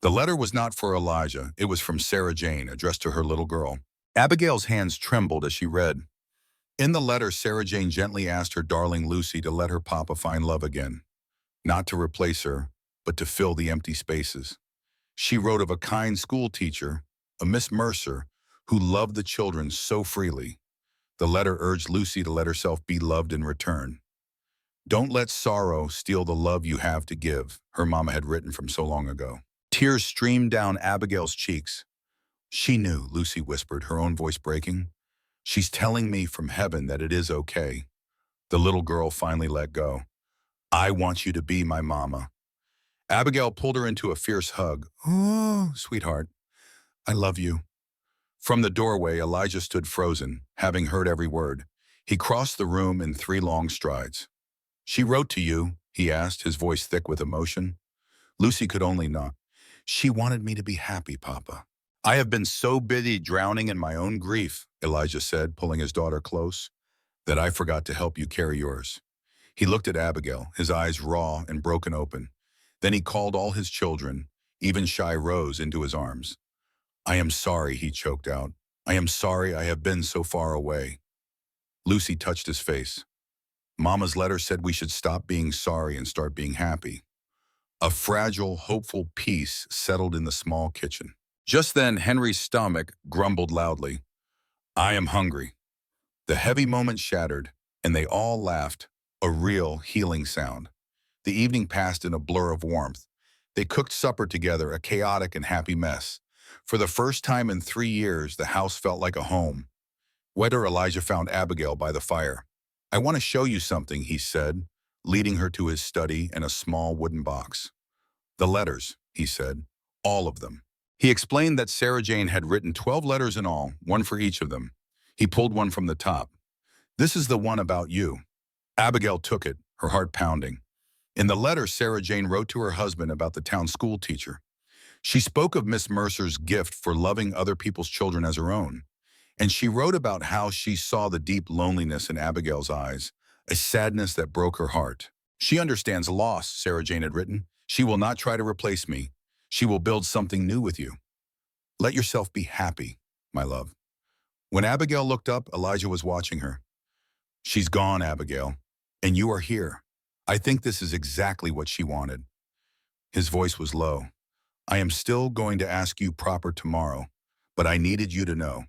The letter was not for Elijah. It was from Sarah Jane, addressed to her little girl. Abigail's hands trembled as she read. In the letter, Sarah Jane gently asked her darling Lucy to let her papa find love again. Not to replace her, but to fill the empty spaces. She wrote of a kind school teacher, a Miss Mercer, who loved the children so freely. The letter urged Lucy to let herself be loved in return. Don't let sorrow steal the love you have to give, her mama had written from so long ago. Tears streamed down Abigail's cheeks. She knew, Lucy whispered, her own voice breaking. She's telling me from heaven that it is okay. The little girl finally let go. I want you to be my mama. Abigail pulled her into a fierce hug. Oh, sweetheart, I love you. From the doorway, Elijah stood frozen, having heard every word. He crossed the room in 3 long strides. She wrote to you, he asked, his voice thick with emotion. Lucy could only nod. She wanted me to be happy, Papa. I have been so busy drowning in my own grief, Elijah said, pulling his daughter close, that I forgot to help you carry yours. He looked at Abigail, his eyes raw and broken open. Then he called all his children, even shy Rose, into his arms. I am sorry, he choked out. I am sorry I have been so far away. Lucy touched his face. Mama's letter said we should stop being sorry and start being happy. A fragile, hopeful peace settled in the small kitchen. Just then, Henry's stomach grumbled loudly. I am hungry. The heavy moment shattered, and they all laughed, a real healing sound. The evening passed in a blur of warmth. They cooked supper together, a chaotic and happy mess. For the first time in 3 years, the house felt like a home. Later, Elijah found Abigail by the fire. I want to show you something, he said, leading her to his study and a small wooden box. The letters, he said, all of them. He explained that Sarah Jane had written 12 letters in all, one for each of them. He pulled one from the top. This is the one about you. Abigail took it, her heart pounding. In the letter, Sarah Jane wrote to her husband about the town school teacher. She spoke of Miss Mercer's gift for loving other people's children as her own. And she wrote about how she saw the deep loneliness in Abigail's eyes, a sadness that broke her heart. She understands loss, Sarah Jane had written. She will not try to replace me. She will build something new with you. Let yourself be happy, my love. When Abigail looked up, Elijah was watching her. She's gone, Abigail, and you are here. I think this is exactly what she wanted. His voice was low. I am still going to ask you proper tomorrow, but I needed you to know.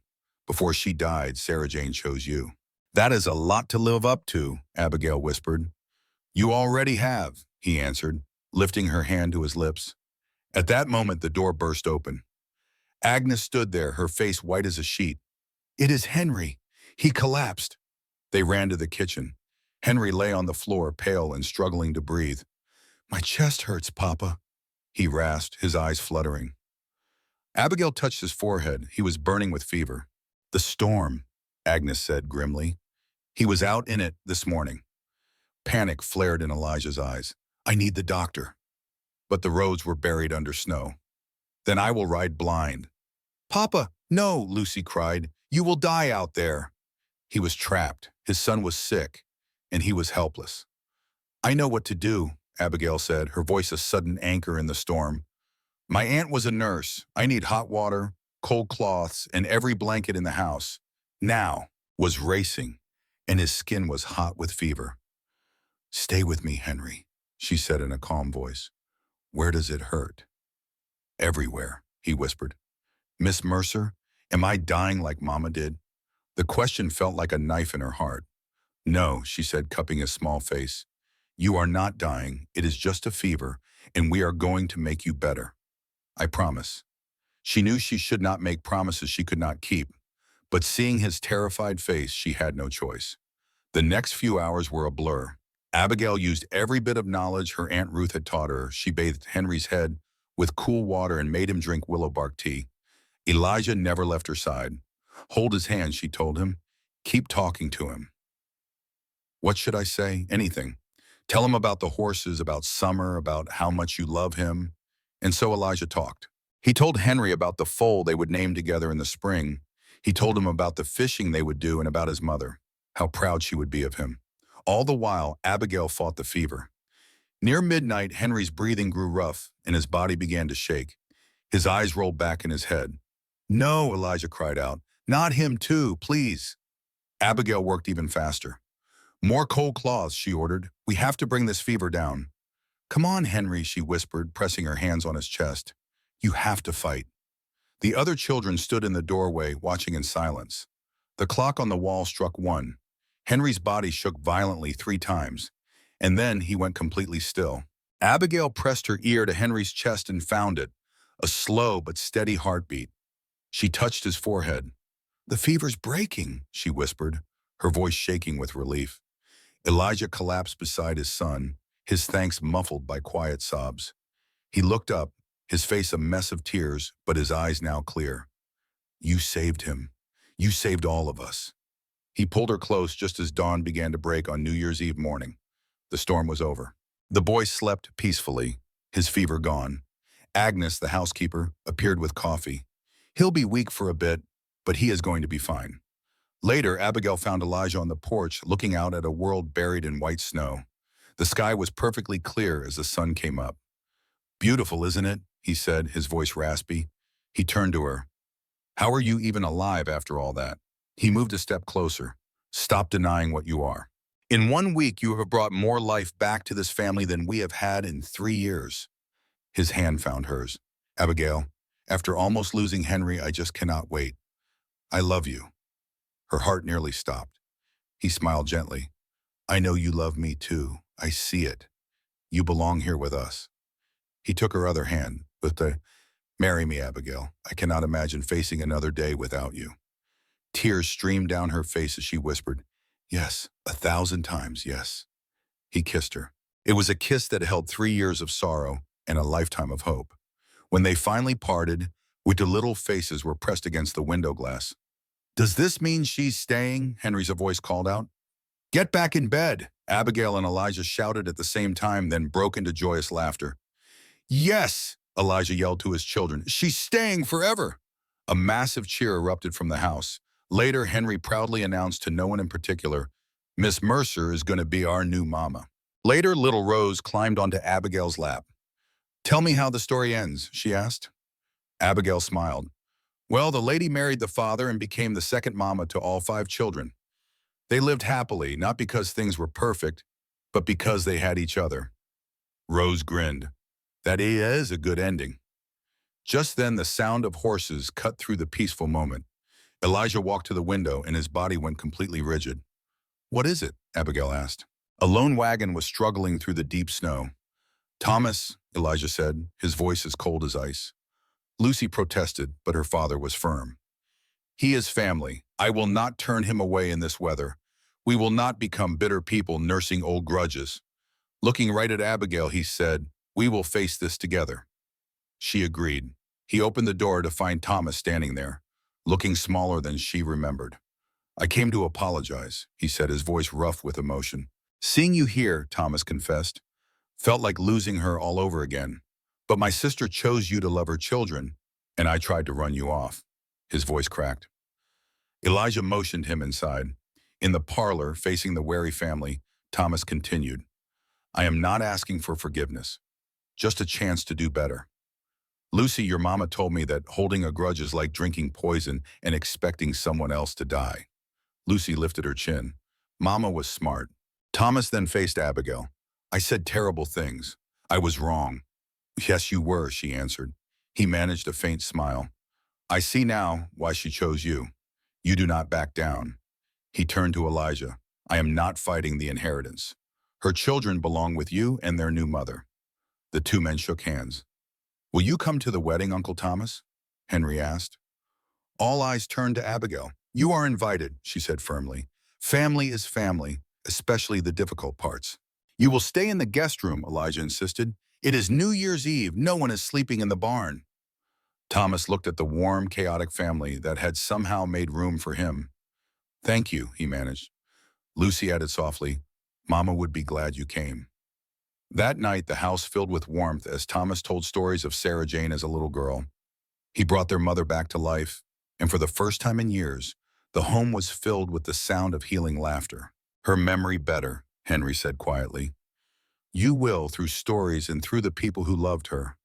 Before she died, Sarah Jane chose you. That is a lot to live up to, Abigail whispered. You already have, he answered, lifting her hand to his lips. At that moment, the door burst open. Agnes stood there, her face white as a sheet. It is Henry. He collapsed. They ran to the kitchen. Henry lay on the floor, pale and struggling to breathe. My chest hurts, Papa, he rasped, his eyes fluttering. Abigail touched his forehead. He was burning with fever. The storm, Agnes said grimly. He was out in it this morning. Panic flared in Elijah's eyes. I need the doctor. But the roads were buried under snow. Then I will ride blind. Papa, no, Lucy cried. You will die out there. He was trapped. His son was sick, and he was helpless. I know what to do, Abigail said, her voice a sudden anchor in the storm. My aunt was a nurse. I need hot water, cold cloths, and every blanket in the house. Now was racing, and his skin was hot with fever. Stay with me, Henry, she said in a calm voice. Where does it hurt? Everywhere, he whispered. Miss Mercer, am I dying like Mama did? The question felt like a knife in her heart. No, she said, cupping his small face. You are not dying. It is just a fever, and we are going to make you better. I promise. She knew she should not make promises she could not keep, But seeing his terrified face, she had no choice. The next few hours were a blur. Abigail used every bit of knowledge her Aunt Ruth had taught her. She bathed Henry's head with cool water and made him drink willow bark tea. Elijah never left her side. Hold his hand, she told him. Keep talking to him. What should I say? Anything. Tell him about the horses, about summer, about how much you love him. And so Elijah talked. He told Henry about the foal they would name together in the spring. He told him about the fishing they would do and about his mother, how proud she would be of him. All the while, Abigail fought the fever. Near midnight, Henry's breathing grew rough and his body began to shake. His eyes rolled back in his head. No, Elijah cried out. Not him too, please. Abigail worked even faster. More cold cloths, she ordered. We have to bring this fever down. Come on, Henry, she whispered, pressing her hands on his chest. You have to fight. The other children stood in the doorway, watching in silence. The clock on the wall struck 1. Henry's body shook violently 3 times, and then he went completely still. Abigail pressed her ear to Henry's chest and found it, a slow but steady heartbeat. She touched his forehead. The fever's breaking, she whispered, her voice shaking with relief. Elijah collapsed beside his son, his thanks muffled by quiet sobs. He looked up, his face a mess of tears, but his eyes now clear. You saved him. You saved all of us. He pulled her close just as dawn began to break on New Year's Eve morning. The storm was over. The boy slept peacefully, his fever gone. Agnes, the housekeeper, appeared with coffee. He'll be weak for a bit, but he is going to be fine. Later, Abigail found Elijah on the porch, looking out at a world buried in white snow. The sky was perfectly clear as the sun came up. Beautiful, isn't it? He said, his voice raspy. He turned to her. How are you even alive after all that? He moved a step closer. Stop denying what you are. In 1 week, you have brought more life back to this family than we have had in 3 years. His hand found hers. Abigail, after almost losing Henry, I just cannot wait. I love you. Her heart nearly stopped. He smiled gently. I know you love me too. I see it. You belong here with us. He took her other hand with the, marry me, Abigail. I cannot imagine facing another day without you. Tears streamed down her face as she whispered, yes, 1,000 times, yes. He kissed her. It was a kiss that held 3 years of sorrow and a lifetime of hope. When they finally parted, Witter's little faces were pressed against the window glass. Does this mean she's staying? Henry's voice called out. Get back in bed, Abigail and Elijah shouted at the same time, then broke into joyous laughter. Yes, Elijah yelled to his children. She's staying forever. A massive cheer erupted from the house. Later, Henry proudly announced to no one in particular, Miss Mercer is going to be our new mama. Later, little Rose climbed onto Abigail's lap. Tell me how the story ends, she asked. Abigail smiled. Well, the lady married the father and became the second mama to all 5 children. They lived happily, not because things were perfect, but because they had each other. Rose grinned. That is a good ending. Just then, the sound of horses cut through the peaceful moment. Elijah walked to the window and his body went completely rigid. What is it? Abigail asked. A lone wagon was struggling through the deep snow. Thomas, Elijah said, his voice as cold as ice. Lucy protested, but her father was firm. He is family. I will not turn him away in this weather. We will not become bitter people nursing old grudges. Looking right at Abigail, he said, we will face this together. She agreed. He opened the door to find Thomas standing there, looking smaller than she remembered. I came to apologize, he said, his voice rough with emotion. Seeing you here, Thomas confessed, felt like losing her all over again. But my sister chose you to love her children, and I tried to run you off. His voice cracked. Elijah motioned him inside. In the parlor, facing the wary family, Thomas continued, I am not asking for forgiveness, just a chance to do better. Lucy, your mama told me that holding a grudge is like drinking poison and expecting someone else to die. Lucy lifted her chin. Mama was smart. Thomas then faced Abigail. I said terrible things. I was wrong. Yes, you were, she answered. He managed a faint smile. I see now why she chose you. You do not back down. He turned to Elijah. I am not fighting the inheritance. Her children belong with you and their new mother. The 2 men shook hands. Will you come to the wedding, Uncle Thomas? Henry asked. All eyes turned to Abigail. You are invited, she said firmly. Family is family, especially the difficult parts. You will stay in the guest room, Elijah insisted. It is New Year's Eve. No one is sleeping in the barn. Thomas looked at the warm, chaotic family that had somehow made room for him. Thank you, he managed. Lucy added softly, Mama would be glad you came. That night, the house filled with warmth as Thomas told stories of Sarah Jane as a little girl. He brought their mother back to life, and for the first time in years, the home was filled with the sound of healing laughter. Her memory better, Henry said quietly. You will through stories and through the people who loved her.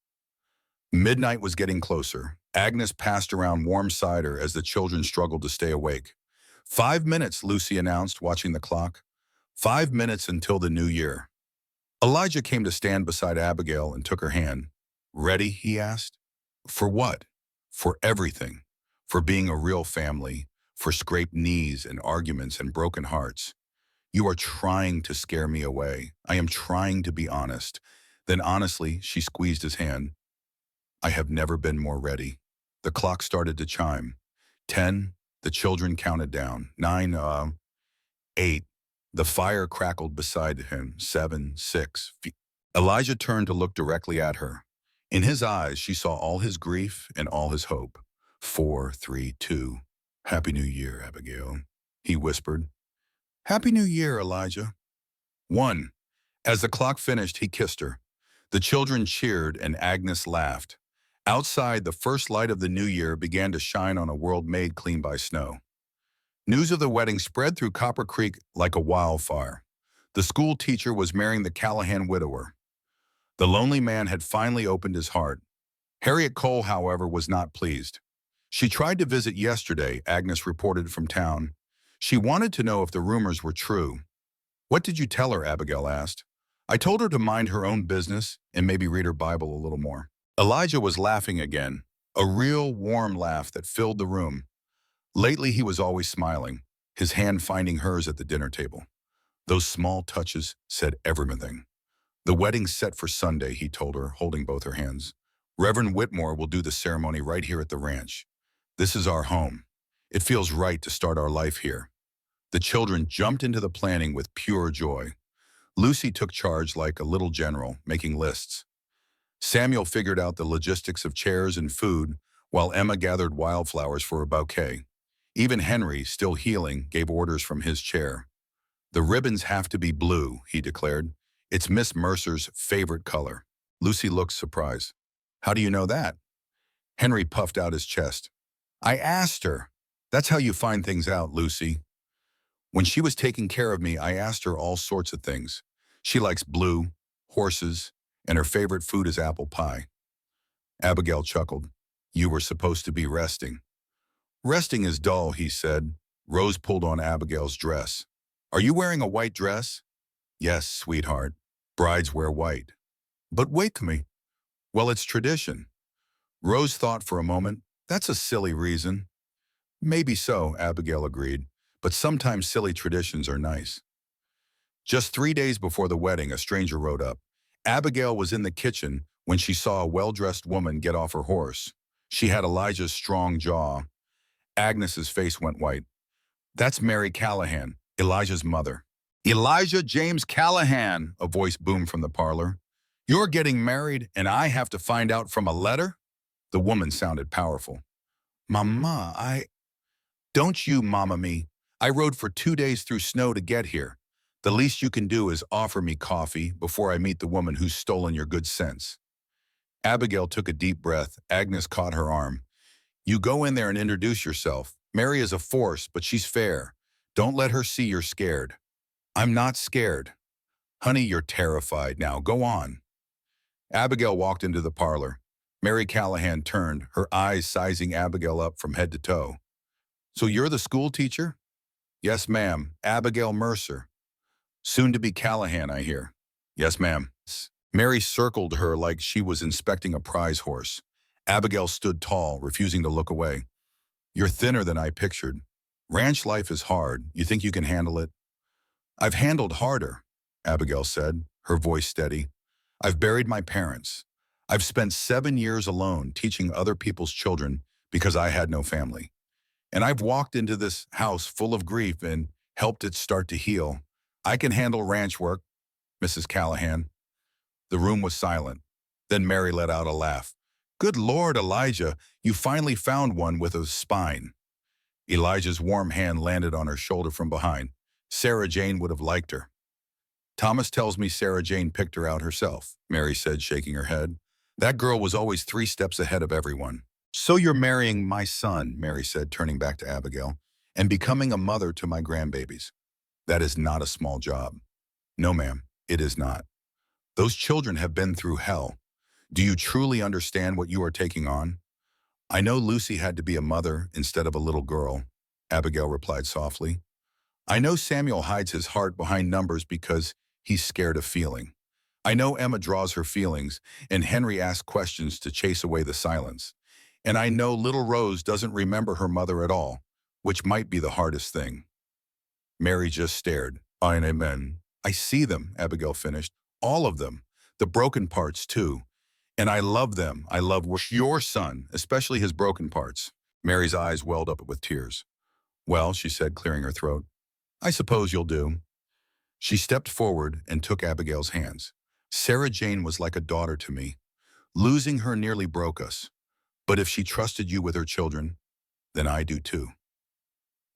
Midnight was getting closer. Agnes passed around warm cider as the children struggled to stay awake. 5 minutes, Lucy announced, watching the clock. 5 minutes until the new year. Elijah came to stand beside Abigail and took her hand. Ready, he asked. For what? For everything. For being a real family. For scraped knees and arguments and broken hearts. You are trying to scare me away. I am trying to be honest. Then honestly, she squeezed his hand. I have never been more ready. The clock started to chime. 10, the children counted down. 9, 8. The fire crackled beside him. 7, 6. Elijah turned to look directly at her. In his eyes, she saw all his grief and all his hope. 4, 3, 2. Happy New Year, Abigail, he whispered. Happy New Year, Elijah. 1. As the clock finished, he kissed her. The children cheered and Agnes laughed. Outside, the first light of the new year began to shine on a world made clean by snow. News of the wedding spread through Copper Creek like a wildfire. The school teacher was marrying the Callahan widower. The lonely man had finally opened his heart. Harriet Cole, however, was not pleased. She tried to visit yesterday, Agnes reported from town. She wanted to know if the rumors were true. What did you tell her, Abigail asked. I told her to mind her own business and maybe read her Bible a little more. Elijah was laughing again, a real warm laugh that filled the room. Lately, he was always smiling, his hand finding hers at the dinner table. Those small touches said everything. The wedding's set for Sunday, he told her, holding both her hands. Reverend Whitmore will do the ceremony right here at the ranch. This is our home. It feels right to start our life here. The children jumped into the planning with pure joy. Lucy took charge like a little general, making lists. Samuel figured out the logistics of chairs and food, while Emma gathered wildflowers for a bouquet. Even Henry, still healing, gave orders from his chair. The ribbons have to be blue, he declared. It's Miss Mercer's favorite color. Lucy looked surprised. How do you know that? Henry puffed out his chest. I asked her. That's how you find things out, Lucy. When she was taking care of me, I asked her all sorts of things. She likes blue, horses, and her favorite food is apple pie. Abigail chuckled. You were supposed to be resting. Resting is dull, he said. Rose pulled on Abigail's dress. Are you wearing a white dress? Yes, sweetheart. Brides wear white. But wake me. Well, it's tradition. Rose thought for a moment. That's a silly reason. Maybe so, Abigail agreed. But sometimes silly traditions are nice. Just 3 days before the wedding, a stranger rode up. Abigail was in the kitchen when she saw a well-dressed woman get off her horse. She had Elijah's strong jaw. Agnes's face went white. That's Mary Callahan, Elijah's mother. Elijah James Callahan, a voice boomed from the parlor. You're getting married and I have to find out from a letter? The woman sounded powerful. Mama, Don't you mama me. I rode for 2 days through snow to get here. The least you can do is offer me coffee before I meet the woman who's stolen your good sense. Abigail took a deep breath. Agnes caught her arm. You go in there and introduce yourself. Mary is a force, but she's fair. Don't let her see you're scared. I'm not scared. Honey, you're terrified. Now, go on. Abigail walked into the parlor. Mary Callahan turned, her eyes sizing Abigail up from head to toe. So you're the school teacher? Yes, ma'am. Abigail Mercer. Soon to be Callahan, I hear. Yes, ma'am. Mary circled her like she was inspecting a prize horse. Abigail stood tall, refusing to look away. You're thinner than I pictured. Ranch life is hard. You think you can handle it? I've handled harder, Abigail said, her voice steady. I've buried my parents. I've spent 7 years alone teaching other people's children because I had no family. And I've walked into this house full of grief and helped it start to heal. I can handle ranch work, Mrs. Callahan. The room was silent. Then Mary let out a laugh. Good Lord, Elijah, you finally found one with a spine. Elijah's warm hand landed on her shoulder from behind. Sarah Jane would have liked her. Thomas tells me Sarah Jane picked her out herself, Mary said, shaking her head. That girl was always 3 steps ahead of everyone. So you're marrying my son, Mary said, turning back to Abigail, and becoming a mother to my grandbabies. That is not a small job. No, ma'am, it is not. Those children have been through hell. Do you truly understand what you are taking on? I know Lucy had to be a mother instead of a little girl, Abigail replied softly. I know Samuel hides his heart behind numbers because he's scared of feeling. I know Emma draws her feelings, and Henry asks questions to chase away the silence. And I know little Rose doesn't remember her mother at all, which might be the hardest thing. Mary just stared. Amen. I see them, Abigail finished. All of them. The broken parts, too. And I love them. I love your son, especially his broken parts. Mary's eyes welled up with tears. Well, she said, clearing her throat, I suppose you'll do. She stepped forward and took Abigail's hands. Sarah Jane was like a daughter to me. Losing her nearly broke us. But if she trusted you with her children, then I do too.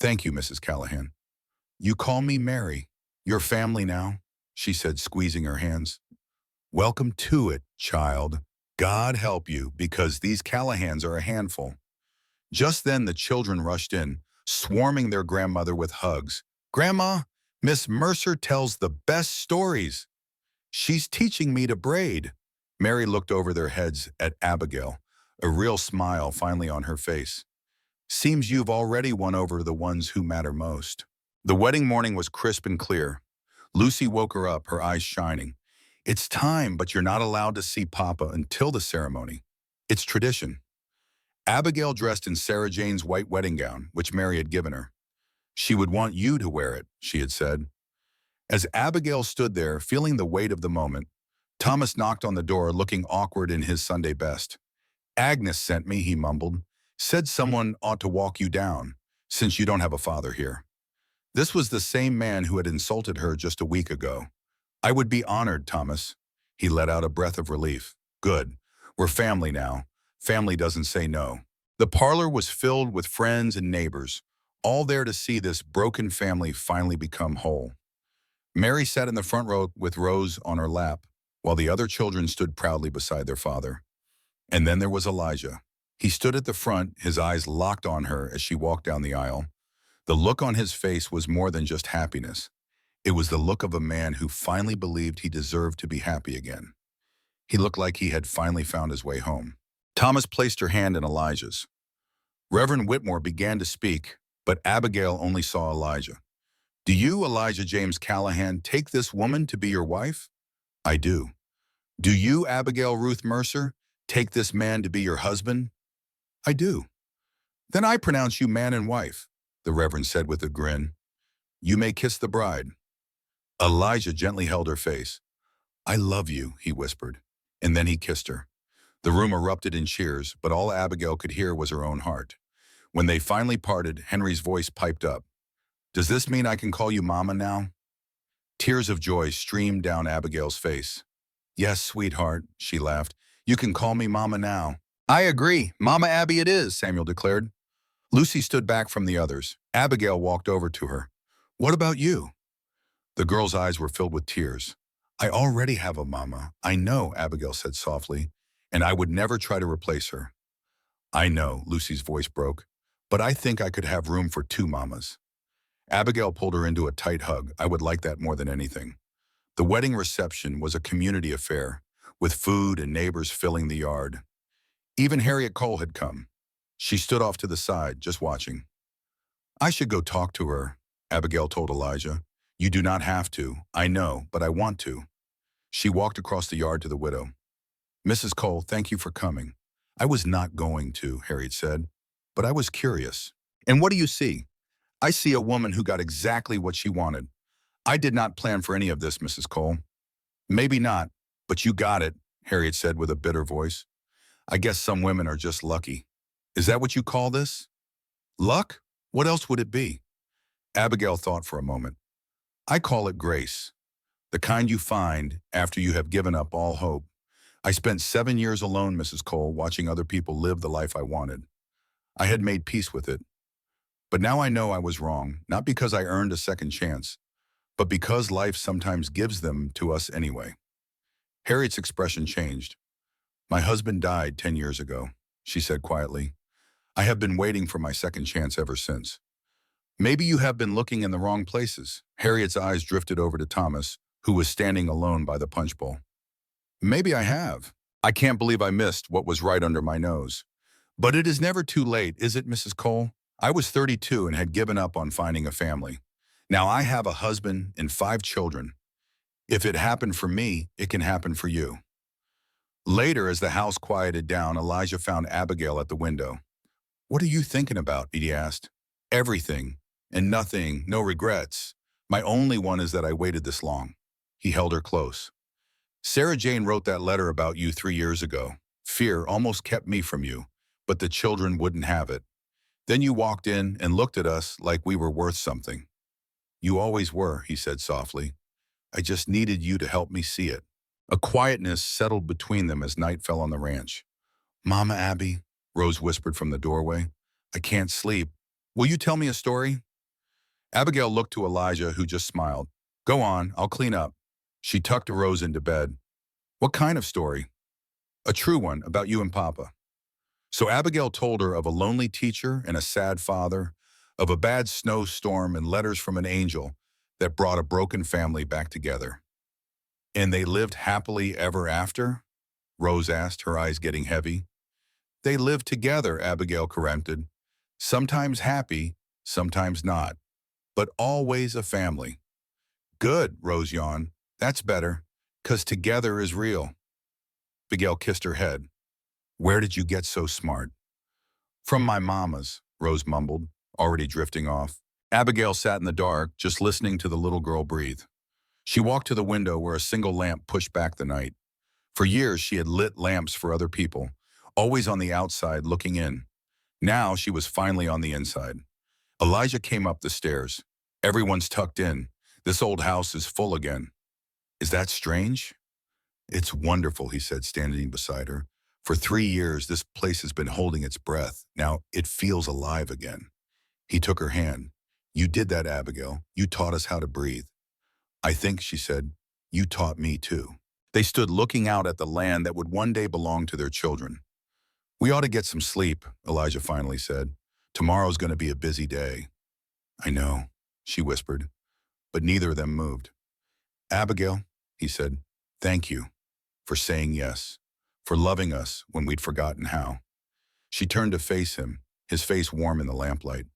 Thank you, Mrs. Callahan. You call me Mary. Your family now, she said, squeezing her hands. Welcome to it, child. God help you, because these Callahans are a handful. Just then the children rushed in, swarming their grandmother with hugs. Grandma, Miss Mercer tells the best stories. She's teaching me to braid. Mary looked over their heads at Abigail, a real smile finally on her face. Seems you've already won over the ones who matter most. The wedding morning was crisp and clear. Lucy woke her up, her eyes shining. It's time, but you're not allowed to see Papa until the ceremony. It's tradition. Abigail dressed in Sarah Jane's white wedding gown, which Mary had given her. She would want you to wear it, she had said. As Abigail stood there, feeling the weight of the moment, Thomas knocked on the door, looking awkward in his Sunday best. Agnes sent me, he mumbled. Said someone ought to walk you down, since you don't have a father here. This was the same man who had insulted her just a week ago. I would be honored, Thomas. He let out a breath of relief. Good. We're family now. Family doesn't say no. The parlor was filled with friends and neighbors, all there to see this broken family finally become whole. Mary sat in the front row with Rose on her lap, while the other children stood proudly beside their father. And then there was Elijah. He stood at the front, his eyes locked on her as she walked down the aisle. The look on his face was more than just happiness. It was the look of a man who finally believed he deserved to be happy again. He looked like he had finally found his way home. Thomas placed her hand in Elijah's. Reverend Whitmore began to speak, but Abigail only saw Elijah. Do you, Elijah James Callahan, take this woman to be your wife? I do. Do you, Abigail Ruth Mercer, take this man to be your husband? I do. Then I pronounce you man and wife, the Reverend said with a grin. You may kiss the bride. Elijah gently held her face. I love you, he whispered, and then he kissed her. The room erupted in cheers, but all Abigail could hear was her own heart. When they finally parted, Henry's voice piped up. Does this mean I can call you Mama now? Tears of joy streamed down Abigail's face. Yes, sweetheart, she laughed. You can call me Mama now. I agree. Mama Abby it is, Samuel declared. Lucy stood back from the others. Abigail walked over to her. What about you? The girl's eyes were filled with tears. I already have a mama. I know, Abigail said softly, and I would never try to replace her. I know, Lucy's voice broke, but I think I could have room for 2 mamas. Abigail pulled her into a tight hug. I would like that more than anything. The wedding reception was a community affair, with food and neighbors filling the yard. Even Harriet Cole had come. She stood off to the side, just watching. I should go talk to her, Abigail told Elijah. You do not have to. I know, but I want to. She walked across the yard to the widow. Mrs. Cole, thank you for coming. I was not going to, Harriet said, but I was curious. And what do you see? I see a woman who got exactly what she wanted. I did not plan for any of this, Mrs. Cole. Maybe not, but you got it, Harriet said with a bitter voice. I guess some women are just lucky. Is that what you call this? Luck? What else would it be? Abigail thought for a moment. I call it grace, the kind you find after you have given up all hope. I spent 7 years alone, Mrs. Cole, watching other people live the life I wanted. I had made peace with it. But now I know I was wrong, not because I earned a second chance, but because life sometimes gives them to us anyway. Harriet's expression changed. My husband died 10 years ago, she said quietly. I have been waiting for my second chance ever since. Maybe you have been looking in the wrong places. Harriet's eyes drifted over to Thomas, who was standing alone by the punch bowl. Maybe I have. I can't believe I missed what was right under my nose. But it is never too late, is it, Mrs. Cole? I was 32 and had given up on finding a family. Now I have a husband and 5 children. If it happened for me, it can happen for you. Later, as the house quieted down, Elijah found Abigail at the window. What are you thinking about? He asked. Everything and nothing, no regrets. My only one is that I waited this long. He held her close. Sarah Jane wrote that letter about you 3 years ago. Fear almost kept me from you, but the children wouldn't have it. Then you walked in and looked at us like we were worth something. You always were, he said softly. I just needed you to help me see it. A quietness settled between them as night fell on the ranch. Mama Abby, Rose whispered from the doorway. I can't sleep. Will you tell me a story? Abigail looked to Elijah, who just smiled. Go on, I'll clean up. She tucked Rose into bed. What kind of story? A true one about you and Papa. So Abigail told her of a lonely teacher and a sad father, of a bad snowstorm and letters from an angel that brought a broken family back together. And they lived happily ever after? Rose asked, her eyes getting heavy. They lived together, Abigail corrected. Sometimes happy, sometimes not, but always a family. Good, Rose yawned. That's better, 'cause together is real. Abigail kissed her head. Where did you get so smart? From my mama's, Rose mumbled, already drifting off. Abigail sat in the dark, just listening to the little girl breathe. She walked to the window where a single lamp pushed back the night. For years, she had lit lamps for other people, always on the outside looking in. Now she was finally on the inside. Elijah came up the stairs. Everyone's tucked in. This old house is full again. Is that strange? It's wonderful, he said, standing beside her. For 3 years, this place has been holding its breath. Now it feels alive again. He took her hand. You did that, Abigail. You taught us how to breathe. I think, she said, you taught me too. They stood looking out at the land that would one day belong to their children. We ought to get some sleep, Elijah finally said. Tomorrow's going to be a busy day. I know, she whispered, but neither of them moved. Abigail, he said, thank you for saying yes, for loving us when we'd forgotten how. She turned to face him, his face warm in the lamplight.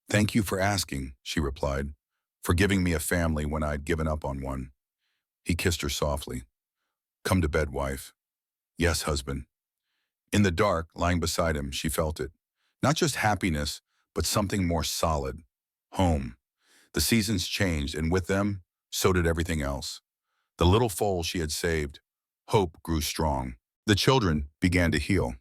Thank you for asking, she replied, for giving me a family when I'd given up on one. He kissed her softly. Come to bed, wife. Yes, husband. In the dark, lying beside him, she felt it. Not just happiness, but something more solid. Home. The seasons changed, and with them, so did everything else. The little foal she had saved. Hope grew strong. The children began to heal.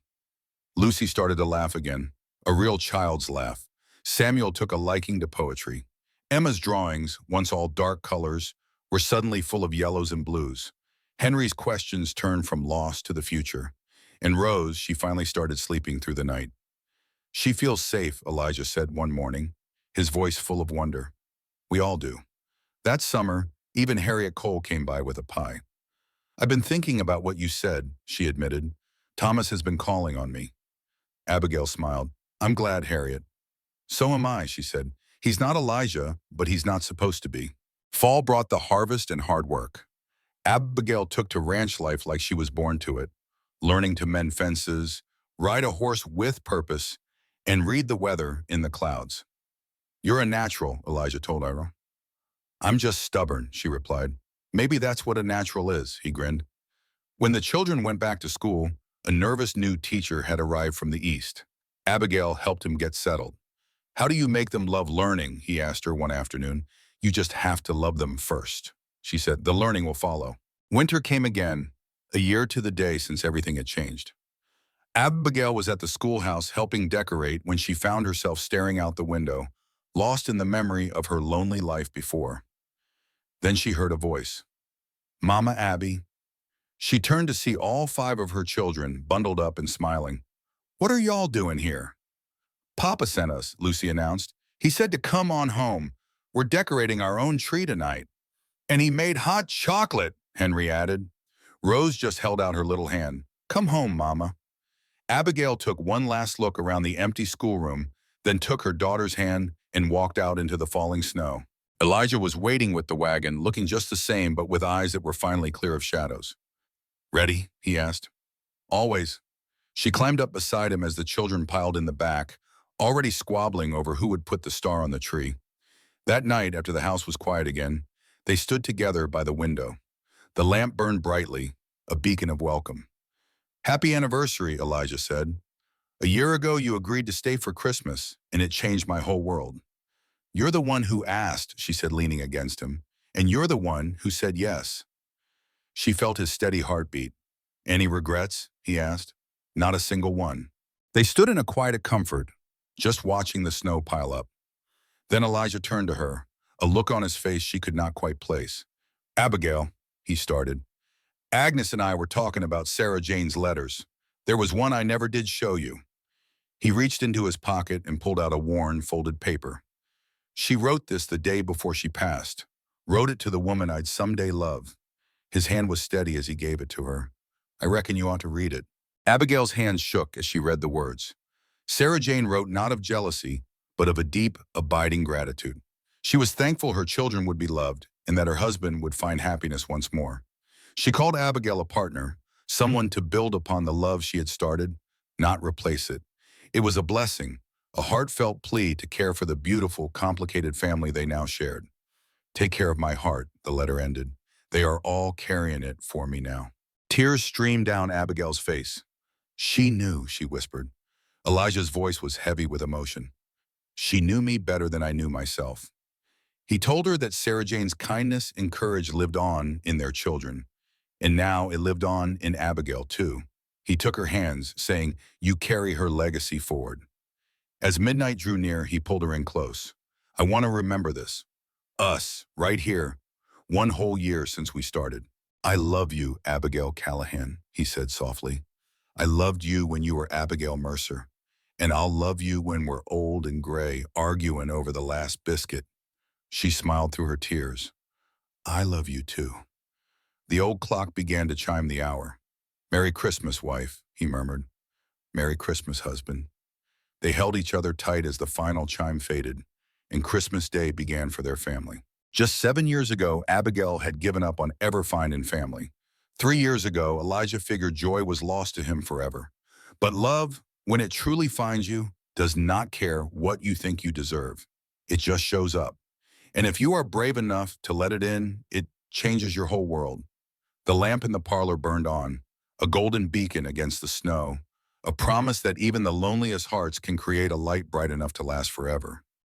Lucy started to laugh again, a real child's laugh. Samuel took a liking to poetry. Emma's drawings, once all dark colors, were suddenly full of yellows and blues. Henry's questions turned from loss to the future. And Rose, she finally started sleeping through the night. She feels safe, Elijah said one morning, his voice full of wonder. We all do. That summer, even Harriet Cole came by with a pie. I've been thinking about what you said, she admitted. Thomas has been calling on me. Abigail smiled. I'm glad, Harriet. So am I, she said. He's not Elijah, but he's not supposed to be. Fall brought the harvest and hard work. Abigail took to ranch life like she was born to it, learning to mend fences, ride a horse with purpose, and read the weather in the clouds. You're a natural, Elijah told Ira. I'm just stubborn, she replied. Maybe that's what a natural is, he grinned. When the children went back to school, a nervous new teacher had arrived from the east. Abigail helped him get settled. How do you make them love learning, he asked her one afternoon. You just have to love them first, she said. The learning will follow. Winter came again, a year to the day since everything had changed. Abigail was at the schoolhouse helping decorate when she found herself staring out the window, lost in the memory of her lonely life before. Then she heard a voice. Mama Abby. She turned to see all 5 of her children bundled up and smiling. What are y'all doing here? Papa sent us, Lucy announced. He said to come on home. We're decorating our own tree tonight. And he made hot chocolate, Henry added. Rose just held out her little hand. Come home, Mama. Abigail took one last look around the empty schoolroom, then took her daughter's hand and walked out into the falling snow. Elijah was waiting with the wagon, looking just the same, but with eyes that were finally clear of shadows. Ready? He asked. Always. She climbed up beside him as the children piled in the back, already squabbling over who would put the star on the tree. That night, after the house was quiet again, they stood together by the window. The lamp burned brightly, a beacon of welcome. Happy anniversary, Elijah said. A year ago, you agreed to stay for Christmas, and it changed my whole world. You're the one who asked, she said, leaning against him, and you're the one who said yes. She felt his steady heartbeat. Any regrets? He asked. Not a single one. They stood in a quiet comfort, just watching the snow pile up. Then Elijah turned to her, a look on his face she could not quite place. Abigail, he started. Agnes and I were talking about Sarah Jane's letters. There was one I never did show you. He reached into his pocket and pulled out a worn, folded paper. She wrote this the day before she passed. Wrote it to the woman I'd someday love. His hand was steady as he gave it to her. I reckon you ought to read it. Abigail's hands shook as she read the words. Sarah Jane wrote not of jealousy, but of a deep, abiding gratitude. She was thankful her children would be loved and that her husband would find happiness once more. She called Abigail a partner, someone to build upon the love she had started, not replace it. It was a blessing, a heartfelt plea to care for the beautiful, complicated family they now shared. Take care of my heart, the letter ended. They are all carrying it for me now. Tears streamed down Abigail's face. She knew, she whispered. Elijah's voice was heavy with emotion. She knew me better than I knew myself. He told her that Sarah Jane's kindness and courage lived on in their children. And now it lived on in Abigail, too. He took her hands, saying, You carry her legacy forward. As midnight drew near, he pulled her in close. I want to remember this. Us, right here. 1 whole year since we started. I love you, Abigail Callahan, he said softly. I loved you when you were Abigail Mercer. And I'll love you when we're old and gray, arguing over the last biscuit. She smiled through her tears. I love you, too. The old clock began to chime the hour. Merry Christmas, wife, he murmured. Merry Christmas, husband. They held each other tight as the final chime faded, and Christmas Day began for their family. Just 7 years ago, Abigail had given up on ever finding family. 3 years ago, Elijah figured joy was lost to him forever. But love, when it truly finds you, does not care what you think you deserve. It just shows up. And if you are brave enough to let it in, it changes your whole world. The lamp in the parlor burned on, a golden beacon against the snow, a promise that even the loneliest hearts can create a light bright enough to last forever.